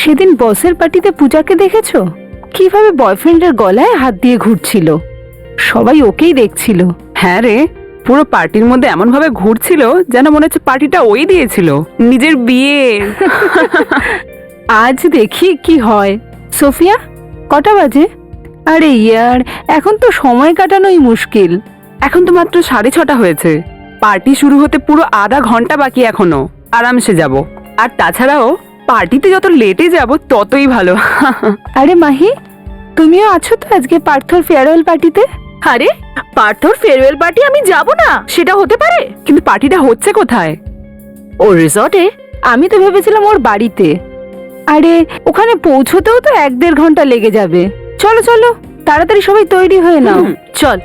সেদিন বসের পার্টিতে পূজাকে দেখেছো কিভাবে বয়ফ্রেন্ডের গলায় হাত দিয়ে ঘুরছিল? সবাই ওকেই দেখছিল। হ্যাঁ রে, পুরো পার্টির মধ্যে এমন ভাবে ঘুরছিল যেন মনে হচ্ছে পার্টিটা ওই দিয়েছিল নিজের বিয়ে। আজ দেখি কি হয়। সোফিয়া, কটা বাজে? আরে ইয়ার, এখন তো সময় কাটানোই মুশকিল। এখন তো মাত্র 6:30 হয়েছে। পার্টি শুরু হতে পুরো আধা ঘন্টা বাকি এখনো। আরামসে যাব। আর তাছাড়াও পার্টিতে যত লেটে যাব ততই ভালো। আরে মাহি, তুমিও আছো তো আজকে পার্থর ফেয়ারওয়েল পার্টিতে? আরে পার্থর ফেয়ারওয়েল পার্টি আমি যাব না, সেটা হতে পারে? কিন্তু পার্টিটা হচ্ছে কোথায়? ও রিসর্টে। আমি তো ভেবেছিলাম ওর বাড়িতে। আরে ওখানে পৌঁছতেও তো 1-1.5 ঘন্টা লেগে যাবে। চলো চলো, তাড়াতাড়ি সবাই তৈরি হয়ে নাও। চল।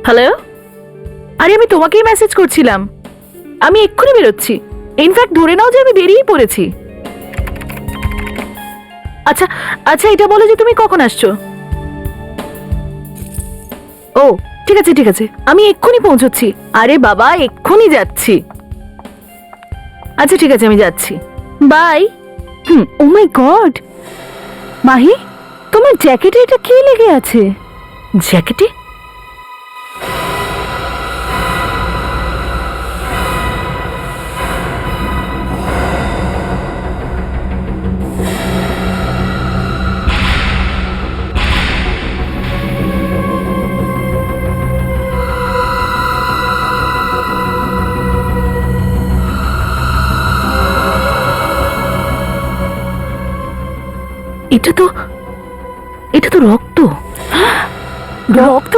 হ্যালো, আরে আমি তোমাকেই মেসেজ করছিলাম। আমি এক্ষুনি বেরোচ্ছি। ইনফ্যাক্ট ধরে নাও যে আমি বেরিয়েই পড়েছি। আচ্ছা আচ্ছা, এটা বলো যে তুমি কখন আসছো? ও ঠিক আছে ঠিক আছে, আমি এক্ষুনি পৌঁছচ্ছি। আরে বাবা, এক্ষুনি যাচ্ছি। আচ্ছা ঠিক আছে, আমি যাচ্ছি। Bye. Oh my god, Mahi, তোমার জ্যাকেটে এটা কি লেগে আছে? জ্যাকেটে? এটা তো রক্ত। রক্ত?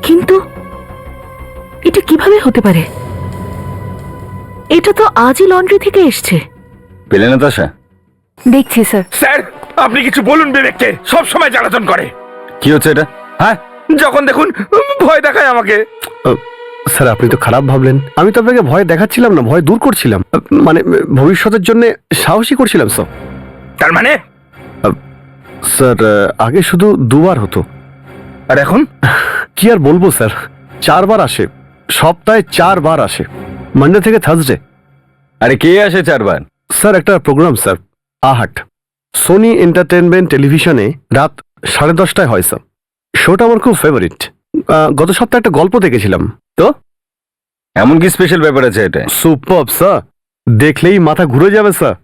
কিন্তু এটা কিভাবে হতে পারে? এটা তো আজই লন্ড্রি থেকে এসছে। পেলে না তাশা? দেখছি স্যার। স্যার, আপনি কিছু বলুন। বিবেককে সব সময় জ্বালাতন করে। কি হচ্ছে এটা? হ্যাঁ, যখন দেখুন ভয় দেখায় আমাকে। স্যার, আপনি তো খারাপ ভাবলেন। আমি তো আপনাকে ভয় দেখাচ্ছিলাম না, ভয় দূর করছিলাম। মানে ভবিষ্যতের জন্য সাহসী করছিলাম স্যার। তার মানে? স্যার, আগে শুধু 2 বার হতো, আর এখন? কি আর বলবো স্যার, 4 বার আসে। সপ্তাহে 4 বার আসে, মানডে থেকে থার্সডে। আরে কে আসে 4 বার? স্যার, একটা প্রোগ্রাম স্যার, আহাট, সোনি এন্টারটেনমেন্ট টেলিভিশনে রাত 10:30টায় হয় স্যার। শোটা আমার খুব ফেভারিট। গত সপ্তাহে একটা গল্প দেখেছিলাম। তো এমন কি স্পেশাল ব্যাপার আছে এটা? সুপারব স্যার, দেখলেই মাথা ঘুরে যাবে স্যার।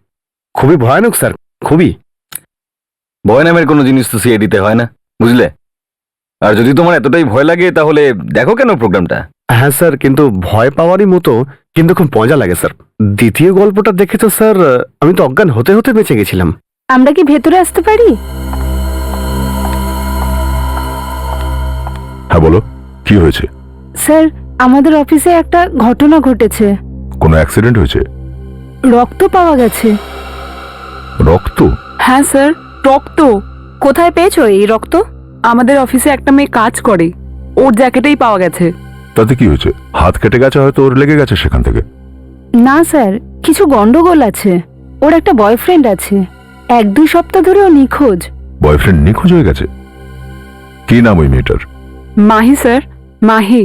খুবই ভয়ানক স্যার, খুবই। ভয় নামের কোনো জিনিস তো সিআইডিতে হয় না, বুঝলে? আর যদি তোমার এতটাই ভয় লাগে তাহলে দেখো কেন প্রোগ্রামটা। হ্যাঁ স্যার, কিন্তু ভয় পাওয়ারই মতো, কিন্তু খুব মজা লাগে স্যার। দ্বিতীয় গল্পটা দেখে তো স্যার আমি তো অজ্ঞান হতে হতে বেঁচে গেছিলাম। আমরা কি ভেতরে আসতে পারি? হ্যাঁ বলো, কি হয়েছে? স্যার, আমাদের অফিসে একটা ঘটনা ঘটেছে। কোনো অ্যাক্সিডেন্ট হয়েছে? রক্ত পাওয়া গেছে। রক্ত? হ্যাঁ স্যার, রক্ত। কোথায় পেয়েছো এই রক্ত? আমাদের অফিসে একটা মেয়ে কাজ করে, ওর জ্যাকেটেই পাওয়া গেছে। তাতে কি হয়েছে? হাত কেটে গেছে, হয়তো ওর লেগে গেছে সেখান থেকে। না স্যার, কিছু গন্ডগোল আছে। ওর একটা বয়ফ্রেন্ড আছে, 1-2 সপ্তাহ ধরে ও নিখোঁজ। বয়ফ্রেন্ড নিখোঁজ হয়ে গেছে? কি নাম ওই মেয়েটার? মাহি স্যার, মাহি।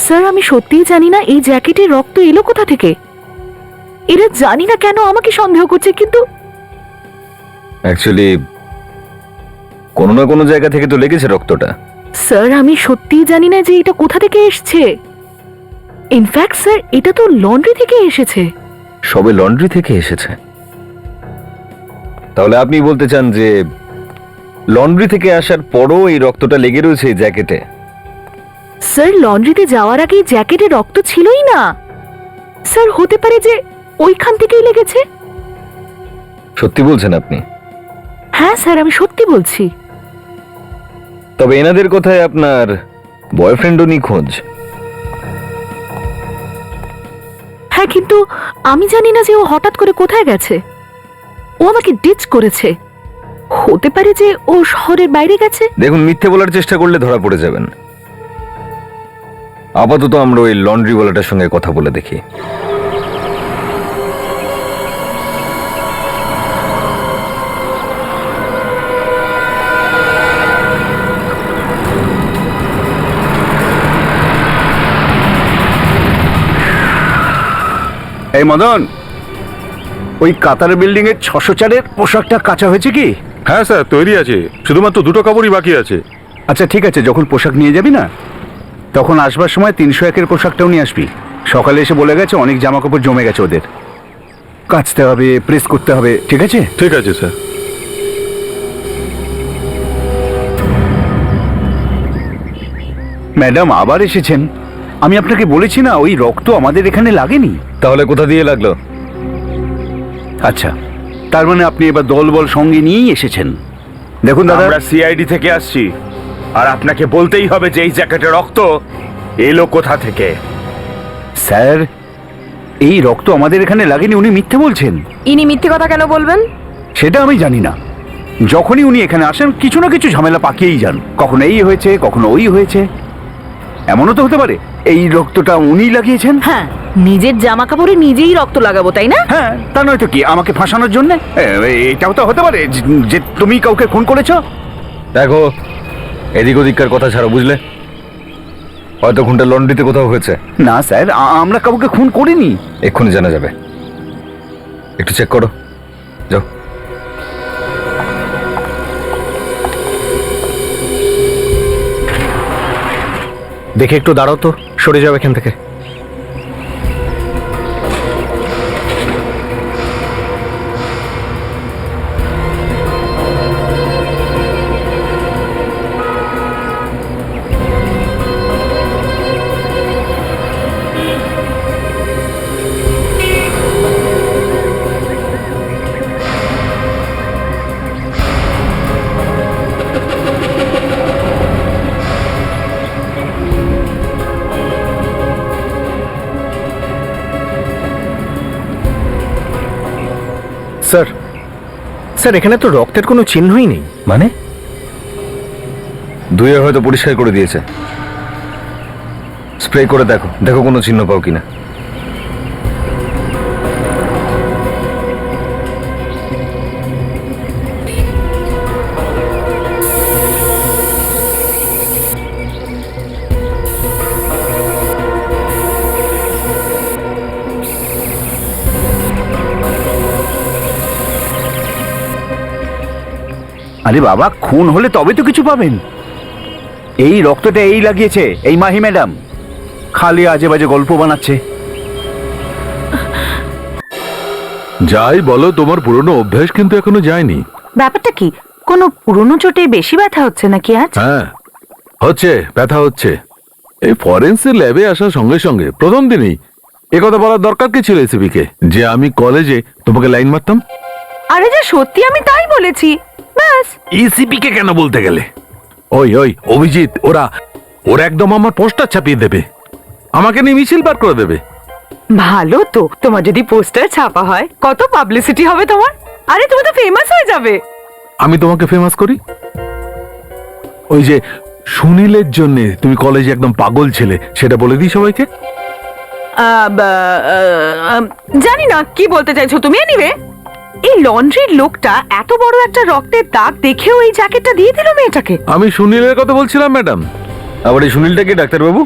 স্যার, আমি সত্যিই জানি না এই জ্যাকেটে রক্ত এলো কোথা থেকে। এরা জানি না কেন আমাকে সন্দেহ করছে, কিন্তু অ্যাকচুয়ালি কোনো না কোনো জায়গা থেকে তো লেগেছে রক্তটা। স্যার আমি সত্যিই জানি না যে এটা কোথা থেকে এসছে। ইনফ্যাক্ট স্যার, এটা তো লন্ড্রি থেকে এসেছে। সবে লন্ড্রি থেকে এসেছে? তাহলে আপনি বলতে চান যে লন্ড্রি থেকে আসার পরও এই রক্তটা লেগে রয়েছে এই জ্যাকেটে? স্যার, লন্ড্রিতে যাওয়ার আগে জ্যাকেটে রক্ত ছিলই না। স্যার, হতে পারে যে ওইখান থেকেই লেগেছে। সত্যি বলছেন আপনি? হ্যাঁ স্যার, আমি সত্যি বলছি। তবে এনাদের কথায় আপনার বয়ফ্রেন্ডও নিখোঁজ। হ্যাঁ, কিন্তু আমি জানি না যে ও হঠাৎ করে কোথায় গেছে। ও আমাকে ডিচ করেছে। হতে পারে যে ও শহরের বাইরে গেছে। দেখুন, মিথ্যে বলার চেষ্টা করলে ধরা পড়ে যাবেন। আপাতত আমরা ওই লন্ড্রিওয়ালাটার সঙ্গে কথা বলে দেখি। এই মদন, ওই কাতার বিল্ডিং এর 604-এর পোশাকটা কাঁচা হয়েছে কি? হ্যাঁ স্যার, তৈরি আছে, শুধুমাত্র দুটো কাপড়ই বাকি আছে। আচ্ছা ঠিক আছে, যখন পোশাক নিয়ে যাবি না তখন আসবার সময় 301-এর পোশাকটাও নিয়ে আসবি। সকালে এসে বলে গেছে অনেক জামা কাপড় জমে গেছে ওদের, কাচতে হবে, প্রেস করতে হবে, ঠিক আছে? ঠিক আছে স্যার। ম্যাডাম আবার এসেছেন। আমি আপনাকে বলেছি না ওই রক্ত আমাদের এখানে লাগেনি। তাহলে কোথা দিয়ে লাগলো? আচ্ছা, তার মানে আপনি এবার দলবল সঙ্গে নিয়েই এসেছেন। দেখুন দাদা, আমরা সিআইডি থেকে আসছি, আর আপনাকে বলতেই হবে যে এই জ্যাকেটে রক্ত এলো কোথা থেকে। স্যার এই রক্ত আমাদের এখানে লাগেনি, উনি মিথ্যে বলছেন। ইনি মিথ্যে কথা কেন বলবেন? সেটা আমি জানি না। যখনই উনি এখানে আসেন কিছু না কিছু ঝামেলা পাকিয়েই যান, কখনো এই হয়েছে কখনো ওই হয়েছে। এমনও তো হতে পারে এই রক্তটা উনিই লাগিয়েছেন। হ্যাঁ, নিজের জামা কাপড়ে নিজেই রক্ত লাগাবো, তাই না? হ্যাঁ, তা নয়তো কি, আমাকে ফাঁসানোর জন্য? এটাও তো হতে পারে যে তুমি কাউকে খুন করেছো। দেখো, এদিক ওদিককার কথা ছাড়ো, বুঝলে? হয়তো খুনটা লন্ড্রিতে কোথাও হয়েছে। না স্যার, আমরা কাউকে খুন করিনি। এক্ষুনি জানা যাবে, একটু চেক করো, যাও। দেখে একটু দাঁড়াও তো, সরে যাও এখান থেকে। স্যার, স্যার এখানে তো রক্তের কোনো চিহ্নই নেই। মানে ধুয়ে হয়তো পরিষ্কার করে দিয়েছে। স্প্রে করে দেখো, দেখো কোনো চিহ্ন পাও কিনা। আরে বাবা, খুন হলে তবে তো কিছু পাবেন। এই রক্তটা এই লাগিয়েছে এই মাহি ম্যাডাম, খালি আজে বাজে গল্প বানাচ্ছে। যাই বলো, তোমার পুরনো অভ্যাস কিন্তু এখনো যায়নি। ব্যাপারটা কি, কোনো পুরনো চোটে বেশি ব্যথা হচ্ছে নাকি আজ? হ্যাঁ হচ্ছে, ব্যথা হচ্ছে। এই ফরেন্সিক ল্যাবে আসার সঙ্গে সঙ্গে প্রথম দিনই একথা বলার দরকার কি ছিল এসিপিকে, যে আমি কলেজে তোমাকে লাইন মারতাম? আরে যা সত্যি আমি তাই বলেছি, ব্যাস। এসিপি কে কেন বলতে গেলে? ওই ওই অভিজিৎ, ওরা একদম আমার পোস্টার ছাপিয়ে দেবে, আমাকে নিয়ে মিছিল বার করে দেবে। ভালো তো, তোমার যদি পোস্টার ছাপা হয় কত পাবলিসিটি হবে তোমার। আরে তুমি তো ফেমাস হয়ে যাবে। আমি তোমাকে ফেমাস করি? ওই যে সুনীলের জন্য তুমি কলেজে একদম পাগল ছেলে, সেটা বলে দিই সবাইকে। জানি না কি বলতে চাইছো তুমি। এনিওয়ে, এই লন্ড্রির লোকটা এত বড় একটা রক্তের দাগ দেখেও এই জ্যাকেটটা দিয়ে দিল মেয়েটাকে। আমি সুনীলের কথা বলছিলাম ম্যাডাম। আবার এই সুনীলটা কি ডাক্তারবাবু?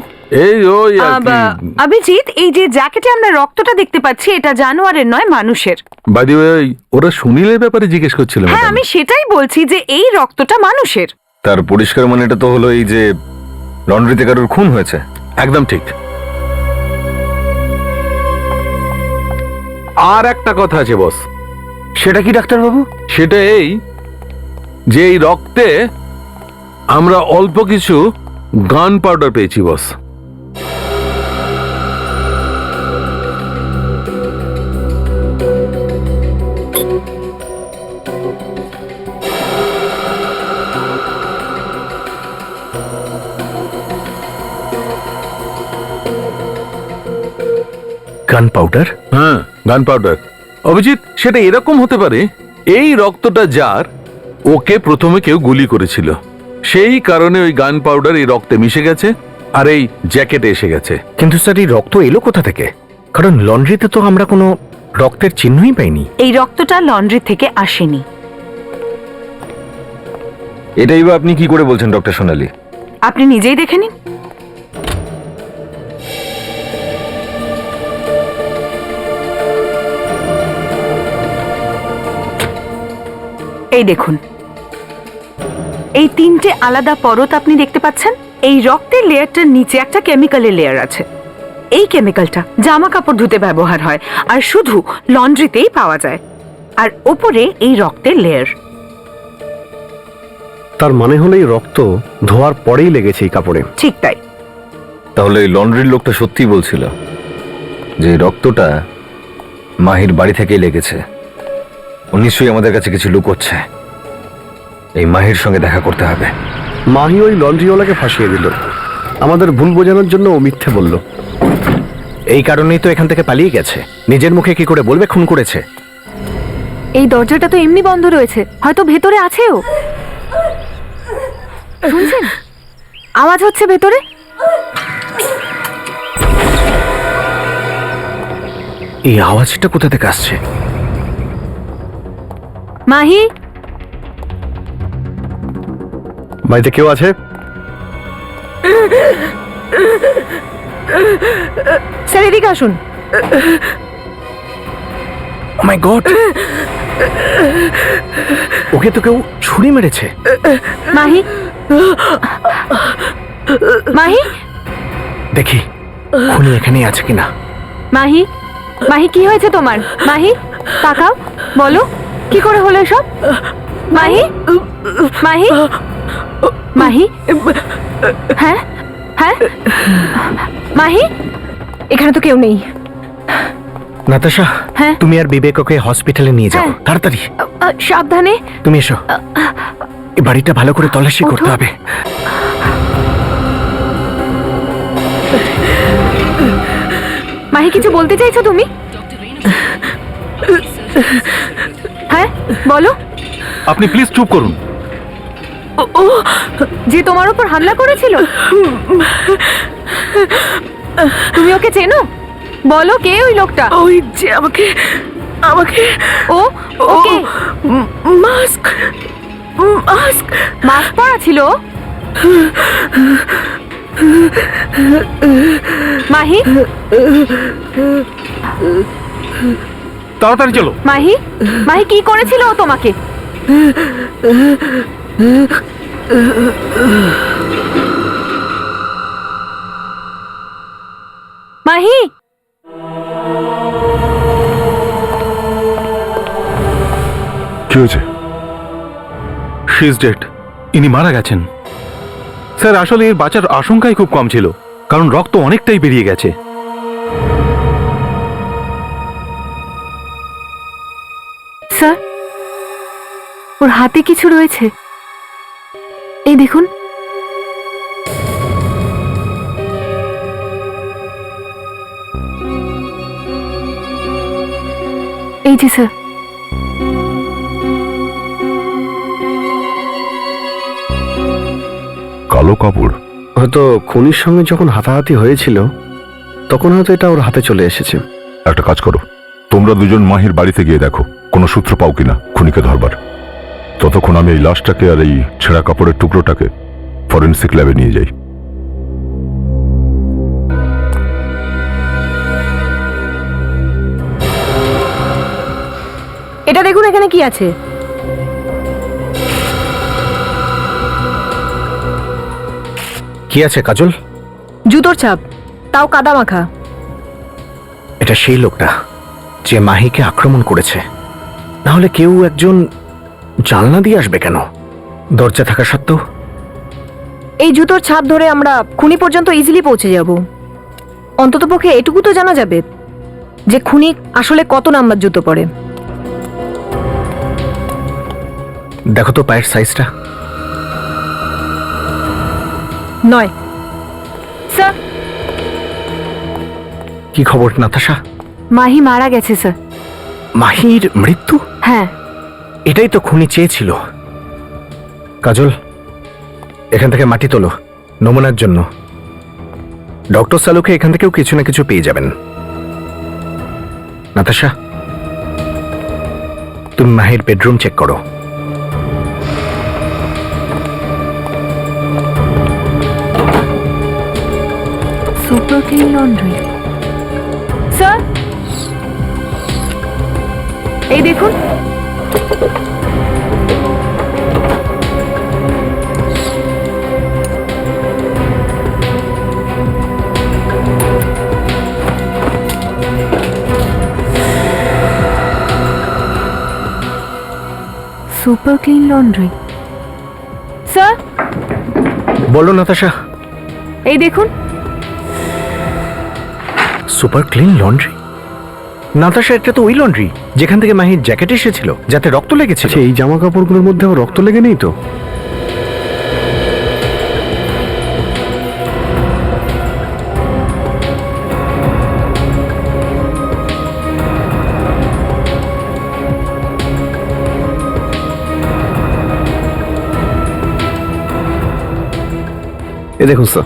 এই ওই আর কি। অভিজিৎ, এই যে জ্যাকেটে আমরা রক্তটা দেখতে পাচ্ছি এটা জানোয়ারের নয়, মানুষের। বাই দ্য ওয়ে, ওরা সুনীলের ব্যাপারে জিজ্ঞেস করছিল হ্যাঁ, ম্যাডাম। আমি সেটাই বলছি যে এই রক্তটা মানুষের। তার পরিষ্কার মানে এটা তো হলো এই যে লন্ড্রিতে কারোর খুন হয়েছে। একদম ঠিক। আর একটা কথা আছে বস। সেটা কি ডাক্তারবাবু? সেটা এই যে এই রক্তে আমরা অল্প কিছু গান পাউডার পেয়েছি বস। গান পাউডার? হ্যাঁ, গান পাউডার। অভিজিৎ, সেটা এরকম হতে পারে এই রক্তটা যার, ওকে প্রথমে কেউ গুলি করেছিল, সেই কারণে ওই গান পাউডার এই রক্তে মিশে গেছে আর এই জ্যাকেটে এসে গেছে। কিন্তু স্যার এই রক্ত এলো কোথা থেকে? কারণ লন্ড্রিতে তো আমরা কোনো রক্তের চিহ্নই পাইনি। এই রক্তটা লন্ড্রি থেকে আসেনি। এটাই বা আপনি কি করে বলছেন ডক্টর সোনালী? আপনি নিজেই দেখে নিন। এই দেখুন, এই তিনটে আলাদা পরত আপনি দেখতে পাচ্ছেন। এই রক্তের লেয়ারটার নিচে একটা কেমিক্যালের লেয়ার আছে। এই কেমিক্যালটা জামা কাপড় ধুতে ব্যবহার হয় আর শুধু লন্ড্রিতেই পাওয়া যায়। আর ওপরে এই রক্তের লেয়ার। তার মানে হলো এই রক্ত ধোয়ার পরেই লেগেছে এই কাপড়ে। ঠিক তাই। তাহলে এই লন্ড্রির লোকটা সত্যিই বলছিল যে এই রক্তটা মাহির বাড়ি থেকেই লেগেছে। ও নিশ্চয়ই আমাদের কাছে কিছু লুকোচ্ছে। এই মাহির সঙ্গে দেখা করতে হবে। মাহি ওই লন্ড্রিওয়ালাকে ফাঁসিয়ে দিল। আমাদের ভুল বোঝানোর জন্য ও মিথ্যে বলল। এই কারণেই তো এখান থেকে পালিয়ে গেছে। নিজের মুখে কি করে বলবে খুন করেছে? এই দরজাটা তো এমনি বন্ধ রয়েছে, হয়তো ভেতরে আছেও। শুনছেন আওয়াজ হচ্ছে ভেতরে? এই আওয়াজটা কোথা থেকে আসছে? মাহি, বাড়িতে কেউ আছে? স্যার এদিকে আসুন। ও মাই গড, ওকে তো কেউ ছুরি মেরেছে। মাহি, মাহি, দেখি খুনি এখানেই আছে কিনা। মাহি, মাহি কি হয়েছে তোমার? মাহি তাকাও, বলো কি করে হলো এসব? মাহি, মাহি, মাহি, হ্যাঁ হ্যাঁ, মাহি, এখানে তো কেউ নেই। নাতাশা, হ্যাঁ? তুমি আর বিবেক ওকে হসপিটালে নিয়ে যাও। হ্যাঁ। তাড়াতাড়ি সাবধানে। তুমি এসো। এই বাড়িটা ভালো করে তল্লাশি ওঠো। করতে হবে। মাহি কিছু বলতে চাইছো তুমি? হ্যাঁ বলো। আপনি প্লিজ চুপ করুন। যে তোমার উপর হামলা করেছিল, তুমি ওকে চেনো? বলো কে ওই লোকটা? ওই যে আমাকে আমাকে ও ওকে মাস্ক মাস্ক মাস্ক পরা ছিল। মাহি, তাড়াতাড়ি চলো। মাহি, মাহি কি করেছিল ও তোমাকে? মাহি, কি হয়েছে? She is dead. ইনি মারা গেছেন। স্যার আসলে এর বাঁচার আশঙ্কাই খুব কম ছিল, কারণ রক্ত অনেকটাই বেরিয়ে গেছে। স্যার ওর হাতে কিছু রয়েছে, এই দেখুন। এই যে স্যার। কালো কাপড়? হয়তো খুনির সঙ্গে যখন হাতাহাতি হয়েছিল তখন হয়তো এটা ওর হাতে চলে এসেছে। একটা কাজ করো, তোমরা দুজন মাহির বাড়িতে গিয়ে দেখো কোনো সূত্র পাও কিনা খুনিকে ধরবার। ততক্ষণ আমি এই লাশটাকে আর এই ছেঁড়া কাপড়ের টুকরোটাকে ফরেনসিক ল্যাবে নিয়ে যাই। এটা দেখুন এখানে কি আছে। কি আছে কাজল? জুতোর ছাপ, তাও কাদা মাখা। এটা সেই লোকটা যে মাহিকে আক্রমণ করেছে। নাহলে কেউ একজন জানলা দিয়ে আসবে কেন, দরজা থাকা সত্ত্বেও? এই জুতোর ছাপ ধরে আমরা খুনি পর্যন্ত ইজিলি পৌঁছে যাব। অন্ততপক্ষে এটুকু তো জানা যাবে যে খুনি আসলে কত নাম্বার জুতো পরে। দেখো তো পায়ের সাইজটা। 9। স্যার কি খবর নাতাশা? মাহি মারা গেছে স্যার। মাহির মৃত্যু? হ্যাঁ। এটাই তো খুনি চেয়েছিল। কাজল, এখান থেকে মাটি তোলো নমুনার জন্য। ডক্টর সালুকে এখান থেকেও কিছু না কিছু পেয়ে যাবেন। নাতাশা, তুমি মাহির বেডরুম চেক করো। Super clean laundry. স্যার এই দেখুন। Super clean laundry. স্যার, বলো নাতাশা। এই দেখুন। Super clean laundry? নাতাশা, এটা তো ওই লন্ড্রি যেখান থেকে মাহির জ্যাকেট এসেছিল, যাতে রক্ত লেগেছিল। আচ্ছা, এই জামা কাপড়গুলোর মধ্যে আবার রক্ত লেগে নেই তো? এ দেখুন স্যার,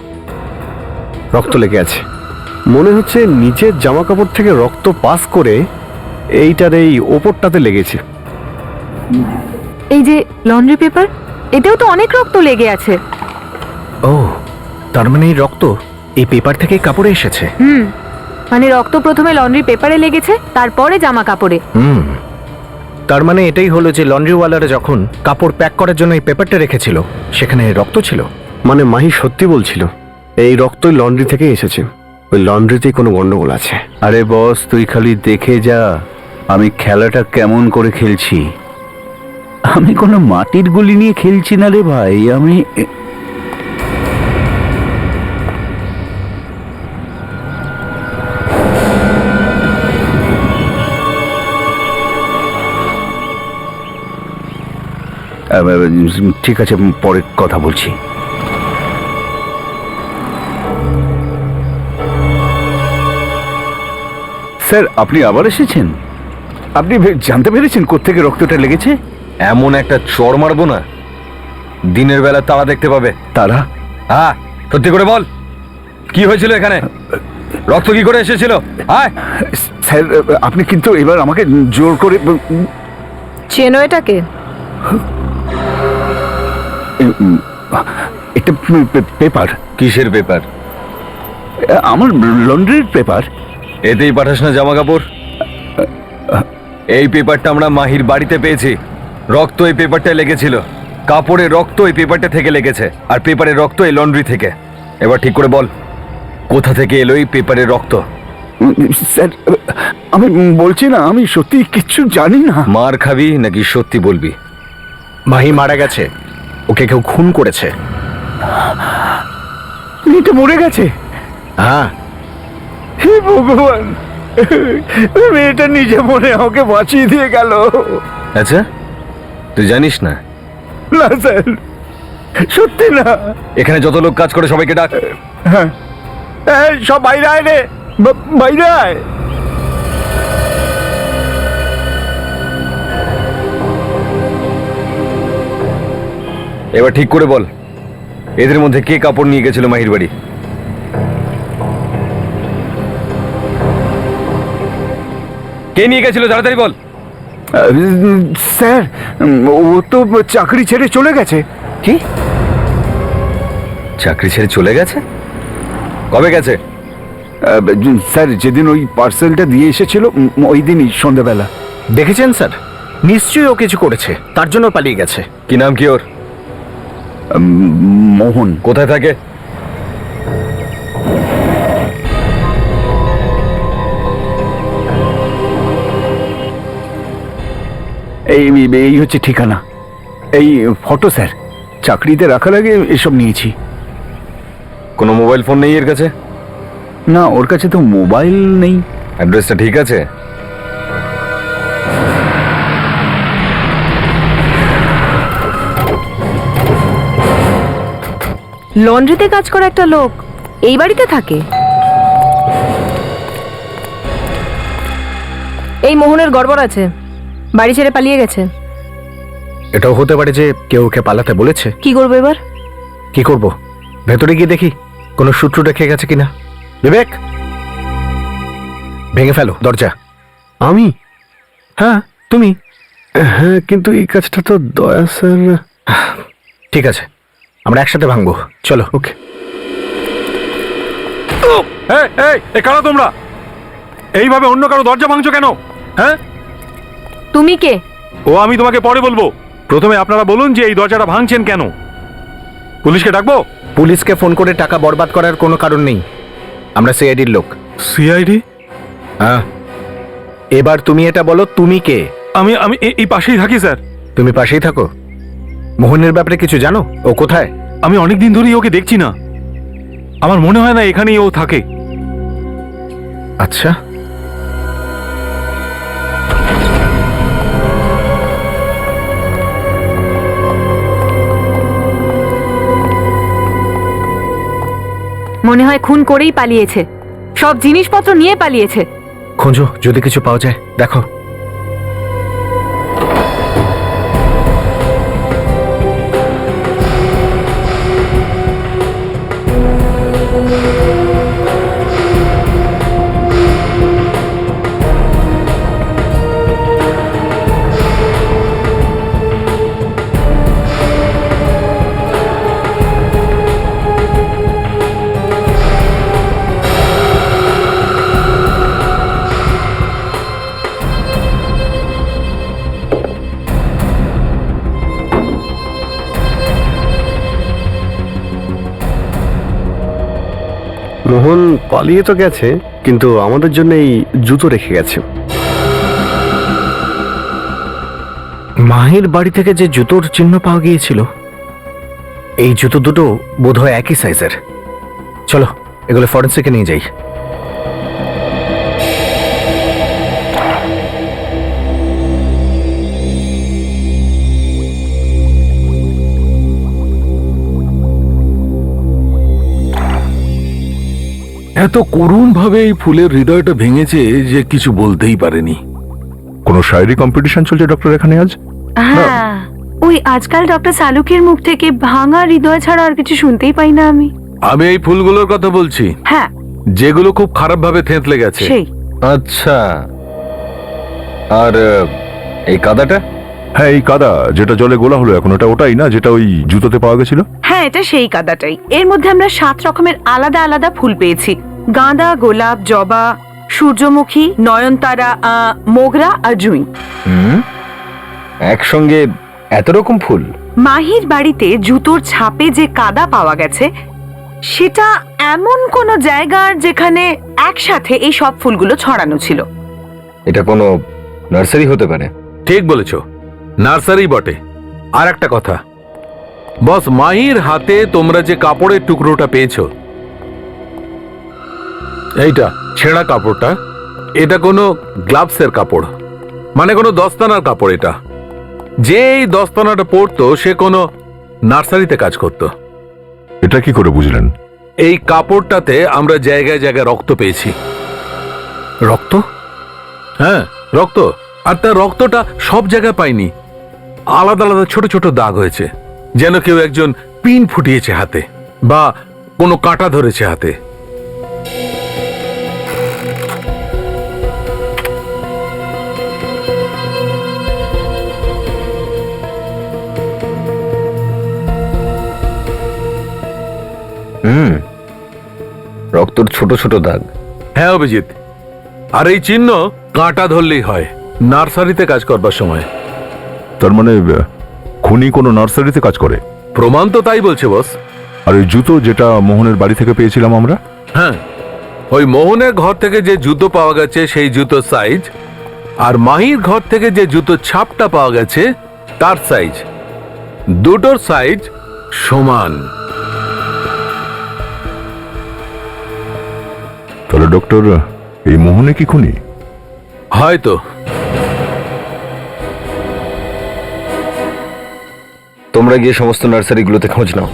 রক্ত লেগে আছে। মনে হচ্ছে নিচের জামা কাপড় থেকে রক্ত পাস করে এইটার এই ওপরটাতে লেগেছে। এই যে লন্ড্রি পেপার, এতেও তো অনেক রক্ত লেগে আছে। ও, তার মানে এই রক্ত এই পেপার থেকে কাপড়ে এসেছে। মানে রক্ত প্রথমে লন্ড্রি পেপারে লেগেছে, তারপরে জামা কাপড়ে। তার মানে এটাই হলো যে লন্ড্রিওয়ালারা যখন কাপড় প্যাক করার জন্য এই পেপারটা রেখেছিল, সেখানে রক্ত ছিল। মানে মাহি সত্যি বলছিল এই রক্তই লন্ড্রি থেকে এসেছে। ওই লন্ড্রিতেই কোনো গন্ডগোল আছে। আরে বস, তুই খালি দেখে যা আমি খেলাটা কেমন করে খেলছি। আমি কোনো মাটির গুলি নিয়ে খেলছি না রে ভাই। আমি ঠিক আছে, পরে কথা বলছি। স্যার, আপনি আবার এসেছেন? আপনি জানতে পেরেছেন কোত্থেকে রক্তটা লেগেছে? এমন একটা চড় মারবো না, দিনের বেলা তারা দেখতে পাবে। তারা? হ্যাঁ, সত্যি করে বল, কি হয়েছিল এখানে? রক্ত কি করে এসেছিল? হ্যাঁ স্যার, আপনি কিন্তু এবার আমাকে জোর করে চেনো এটাকে? একটা পেপার। কিসের পেপার? আমার লন্ড্রির পেপার। এতেই পাঠাস না জামা কাপড়? এই পেপারটা আমরা মাহির বাড়িতে পেয়েছি। রক্ত এই পেপারটায় লেগেছিল, কাপড়ে রক্ত এই পেপারটা থেকে লেগেছে, আর পেপারের রক্ত এই লন্ড্রি থেকে। এবার ঠিক করে বল, কোথা থেকে এলো এই পেপারের রক্ত? স্যার, আমি বলছি না, আমি সত্যি কিচ্ছু জানি না। মার খাবি নাকি সত্যি বলবি? মাহি মারা গেছে, ওকে কেউ খুন করেছে। মেয়েটা মরে গেছে? হ্যাঁ। হে ভগবান, মেয়েটা নিজে মরে আমাকে বাঁচিয়ে দিয়ে গেল। আচ্ছা, তুই জানিস না? না স্যার, সত্যি না। এখানে যত লোক কাজ করে সবাইকে ডাক। হ্যাঁ, সব বাইরে আয় রে, বাইরে আয়। এবার ঠিক করে বল, এদের মধ্যে কে কাপড় নিয়ে গেছিল মাহির বাড়ি? কে নিয়ে গেছিল, তাড়াতাড়ি বল। স্যার, ও তো চাকরি ছেড়ে চলে গেছে। কি? চাকরি ছেড়ে চলে গেছে? কবে গেছে? স্যার, যেদিন ওই পার্সেলটা দিয়ে এসেছিল ওই দিনই সন্ধ্যাবেলা। দেখেছেন স্যার, নিশ্চয়ই ও কিছু করেছে, তার জন্য পালিয়ে গেছে। কি নাম কি ওর? মোহন। কোথায় থাকে? এই হচ্ছে ঠিকানা। এই ফটো স্যার, চাকরিতে রাখার আগে এসব নিয়েছি। কোনো মোবাইল ফোন নেই এর কাছে? না, ওর কাছে তো মোবাইল নেই। অ্যাড্রেসটা ঠিক আছে? লন্ড্রিতে কাজ করা একটা লোক এই বাড়িতে থাকে? এই মোহনের গড়বড় আছে, বাড়ি ছেড়ে পালিয়ে গেছে। এটাও হতে পারে যে কেউ ওকে পালাতে বলেছে। কি করবো এবার? কি করব, ভেতরে গিয়ে দেখি কোনো সূত্র রেখে গেছে কিনা। বিবেক, ভেঙে ফেলো দরজা। আমি? হ্যাঁ, তুমি। হ্যাঁ, কিন্তু এই কাজটা তো দয়া স্যার। ঠিক আছে, আমরা একসাথে ভাঙবো, চলো। ওকে। কারা তোমরা? এইভাবে অন্য কারো দরজা ভাঙছো কেন? হ্যাঁ, তুমি কে? ও আমি তোমাকে পরে বলবো। প্রথমে আপনারা বলুন যে এই দরজাটা ভাঙছেন কেন। পুলিশকে ডাকবো? পুলিশকে ফোন করে টাকা বরবাদ করার কোনো কারণ নেই, আমরা সিআইডির লোক। সিআইডি? হ্যাঁ, এবার তুমি এটা বলো, তুমি কে? আমি এই পাশেই থাকি স্যার। তুমি পাশেই থাকো। মোহনের ব্যাপারে কিছু জানো? ও কোথায়? আমি অনেক দিন ধরেই ওকে দেখছি না। আমার মনে হয় না এখানেই ও থাকে। আচ্ছা, মনে হয় খুন করেই পালিয়েছে, সব জিনিসপত্র নিয়ে পালিয়েছে। খোঁজো, যদি কিছু পাওয়া যায় দেখো। মোহন পালিয়ে তো গেছে, কিন্তু আমাদের জন্য এই জুতো রেখে গেছে। মাহির বাড়ি থেকে যে জুতোর চিহ্ন পাওয়া গিয়েছিল, এই জুতো দুটো বোধহয় একই সাইজের। চলো এগুলো ফরেন্সিকে নিয়ে যাই। এত করুণ ভাবে এই ফুলের হৃদয়টা ভেঙেছে যে কিছু বলতেই পারেনি। কোনো শায়রি কম্পিটিশন চলছে ডক্টর এখানে আজ? হ্যাঁ, ওই আজকাল ডক্টর সালুকের মুখ থেকে ভাঙা হৃদয় ছাড়া আর কিছু শুনতেই পাই না আমি। আমি এই ফুলগুলোর কথা বলছি, হ্যাঁ যেগুলো খুব খারাপ ভাবে থেঁতলে গেছে। সেই। আচ্ছা, আর এই কাদাটা? হ্যাঁ, এই কাদা যেটা জলে গোলা হলো এখন, ওটাই না যেটা ওই জুতোতে পাওয়া গেছিল? হ্যাঁ, এটা সেই কাদাটাই। এর মধ্যে আমরা 7 রকমের আলাদা আলাদা ফুল পেয়েছি। গাঁদা, গোলাপ, জবা, সূর্যমুখী, নয়নতারা, মোগরা আর জুঁই। একসঙ্গে এত রকম ফুল? মাহির বাড়িতে জুতোর ছাপে যে কাদা পাওয়া গেছে, সেটা এমন কোন জায়গার যেখানে একসাথে এই সব ফুলগুলো ছড়ানো ছিল। এটা কোনো নার্সারি হতে পারে। ঠিক বলেছ, নার্সারি বটে। আর একটা কথা বস, মাহির হাতে তোমরা যে কাপড়ের টুকরোটা পেয়েছো, এইটা ছেঁড়া কাপড়টা, এটা কোনো গ্লাভসের কাপড়, মানে কোনো দস্তানার কাপড়। এটা যে এই দস্তানাটা পরতো সে কোনো নার্সারিতে কাজ করত। এটা কি করে বুঝলেন? এই কাপড়টাতে আমরা জায়গায় জায়গায় রক্ত পেয়েছি। রক্ত? হ্যাঁ, রক্ত। আর তার রক্তটা সব জায়গায় পাইনি, আলাদা আলাদা ছোট ছোট দাগ হয়েছে, যেন কেউ একজন পিন ফুটিয়েছে হাতে বা কোনো কাঁটা ধরেছে হাতে। রক্তর ছোট ছোট দাগ। হ্যাঁ অভিজিৎ, আর এই চিহ্ন কাঁটা ধরলেই হয় নার্সারিতে কাজ করবার সময়। তার মানে খুনি কোনো নার্সারিতে কাজ করে? প্রমাণ তো তাই বলছে বস। আর ওই জুতো যেটা মোহনের বাড়ি থেকে পেয়েছিলাম আমরা? হ্যাঁ, ওই মোহনের ঘর থেকে যে জুতো পাওয়া গেছে সেই জুতোর সাইজ, আর মাহির ঘর থেকে যে জুতোর ছাপটা পাওয়া গেছে তার সাইজ, দুটোর সাইজ সমান। তাহলে ডক্টর, এই মোহনে কি খুনি? হয়তো। তোমরা গিয়ে সমস্ত নার্সারিগুলোতে খোঁজ নাও।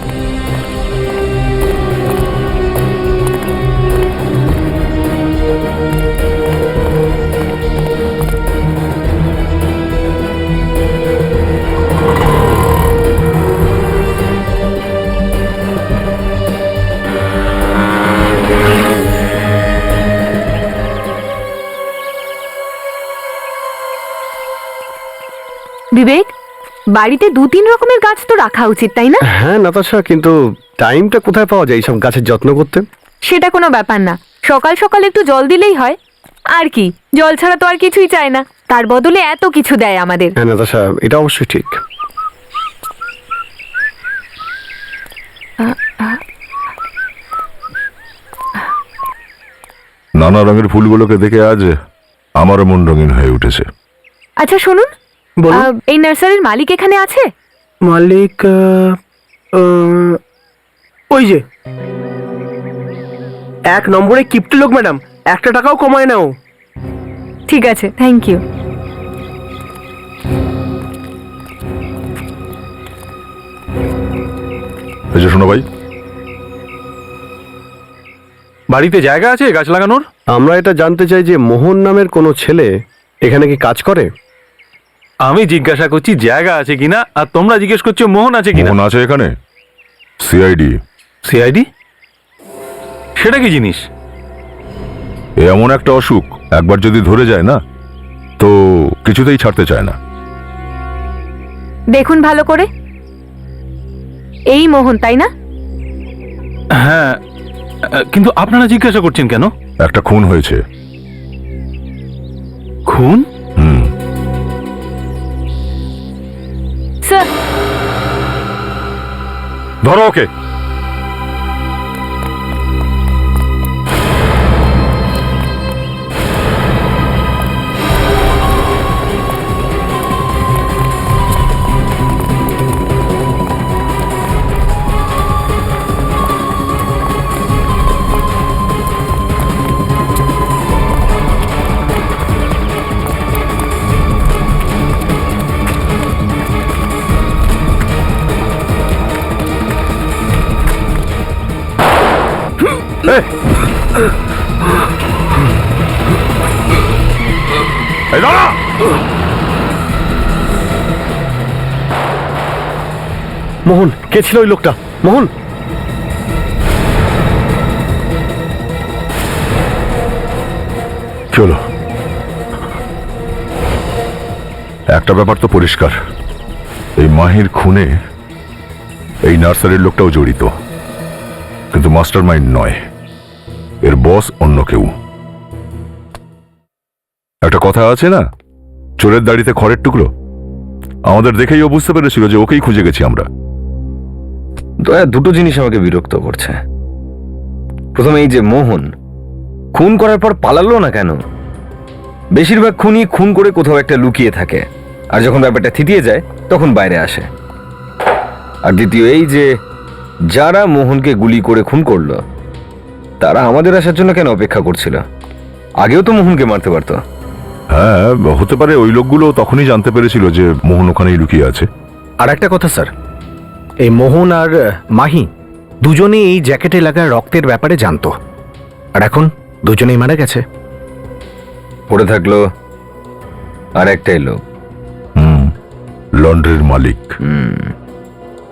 বিবেক, বাড়িতে 2-3 রকমের গাছ তো রাখা উচিত, তাই না? হ্যাঁ নাতাশা, কিন্তু টাইমটা কোথায় পাওয়া যায় এইসব গাছের যত্ন করতে? সেটা কোনো ব্যাপার না, সকাল সকাল একটু জল দিলেই হয়। আর কি, জল ছাড়া তো আর কিছুই চায় না, তার বদলে এত কিছু দেয় আমাদের। হ্যাঁ নাতাশা, এটা অবশ্যই ঠিক। নানা রঙের ফুলগুলোকে দেখে আজ আমারও মন রঙিন হয়ে উঠেছে। আচ্ছা শুনুন, বলুন। এই নার্সারির মালিক এখানে আছে? মালিক ওই যে 1 নম্বরে কিপ্টে লোক ম্যাডাম, 1 টাকাও কমায় নাও। ঠিক আছে, থ্যাংক ইউ। এই যে শোনো ভাই, বাড়িতে জায়গা আছে গাছ লাগানোর? আমরা এটা জানতে চাই যে মোহন নামের কোনো ছেলে এখানে কি কাজ করে? আমি জিজ্ঞাসা করছি জায়গা আছে কিনা, আর তোমরা জিজ্ঞেস করছো মোহন আছে কিনা। মোহন আছে এখানে, সিআইডি। সিআইডি? সেটা কি জিনিস? এমন একটা অসুখ, একবার যদি ধরে যায় না তো কিছুতেই ছাড়তে চায় না। দেখুন ভালো করে, এই মোহন তাই না? হ্যাঁ, কিন্তু আপনারা জিজ্ঞাসা করছেন কেন? একটা খুন হয়েছে। খুন? হুম। স্যার, ধরো ওকে। এই দাঁড়া! মোহন, কে ছিল ওই লোকটা? মোহন, চলো। একটা ব্যাপার তো পরিষ্কার, এই মাহির খুনে এই নার্সারির লোকটাও জড়িত, কিন্তু মাস্টার মাইন্ড নয়, এর বস অন্য কেউ। একটা কথা আছে না, চোরের দাড়িতে খড়ের টুকরো। আমাদের দেখেই ও বুঝতে পেরেছিল যে ওকেই খুঁজে গেছি আমরা। দয়া, দুটো জিনিস আমাকে বিরক্ত করছে। প্রথমে এই যে মোহন খুন করার পর পালালো না কেন? বেশিরভাগ খুনই খুন করে কোথাও একটা লুকিয়ে থাকে, আর যখন ব্যাপারটা থিতিয়ে যায় তখন বাইরে আসে। আর দ্বিতীয়, এই যে যারা মোহনকে গুলি করে খুন করলো তারা আমাদের আসার জন্য কেন অপেক্ষা করছিল? আগেও তো মোহনকে মারতে পারতো। হ্যাঁ, হতে পারে ওই লোকগুলো তখনই জানতে পেরেছিল যে মোহন ওখানেই লুকিয়ে আছে। আর একটা কথা স্যার, এই মোহন আর মাহি দুজনেই এই জ্যাকেটে লাগা রক্তের ব্যাপারে জানতো, আর এখন দুজনেই মারা গেছে। পড়ে থাকলো আর একটাই লোক, লন্ড্রির মালিক।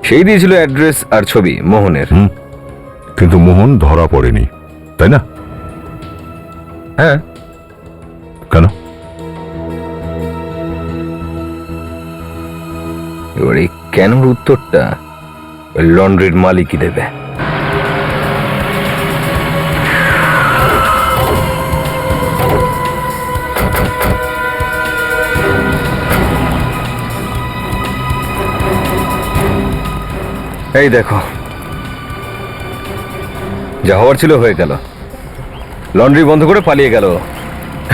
সেই দিয়েছিল অ্যাড্রেস আর ছবি মোহনের। কিন্তু মোহন ধরা পড়েনি, তাই না? হ্যাঁ। কেন? এবার এই কেনর উত্তরটা ওই লন্ড্রির মালিকই দেবে। এই দেখো, যা হওয়ার ছিল হয়ে গেল। লন্ড্রি বন্ধ করে পালিয়ে গেল।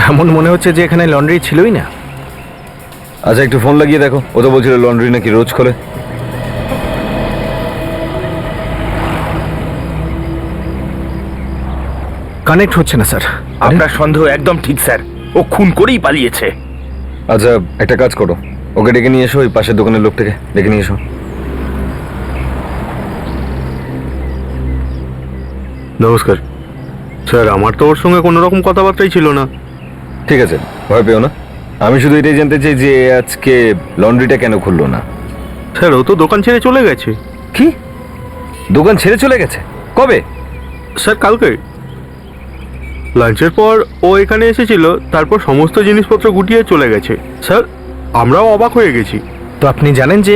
এমন মনে হচ্ছে যে এখানে লন্ড্রি ছিলই না। আচ্ছা, একটু ফোন লাগিয়ে দেখো। ও তো বলছিল লন্ড্রি নাকি রোজ খোলে। কানেক্ট হচ্ছে না স্যার। আপনার সন্দেহ একদম ঠিক স্যার, ও খুন করেই পালিয়েছে। আচ্ছা, একটা কাজ করো, ওকে ডেকে নিয়ে এসো, ওই পাশের দোকানের লোকটাকে ডেকে নিয়ে এসো। নমস্কার স্যার, আমার তো ওর সঙ্গে কোনো রকম কথাবার্তাই ছিল না। ঠিক আছে, ভয় পেও না। আমি শুধু এটাই জানতে চাই যে আজকে লন্ড্রিটা কেন খুললো না। স্যার, ও তো দোকান ছেড়ে চলে গেছে। কি? দোকান ছেড়ে চলে গেছে? কবে? স্যার, কালকে লাঞ্চের পর ও এখানে এসেছিল, তারপর সমস্ত জিনিসপত্র গুটিয়ে চলে গেছে। স্যার, আমরাও অবাক হয়ে গেছি। তো আপনি জানেন যে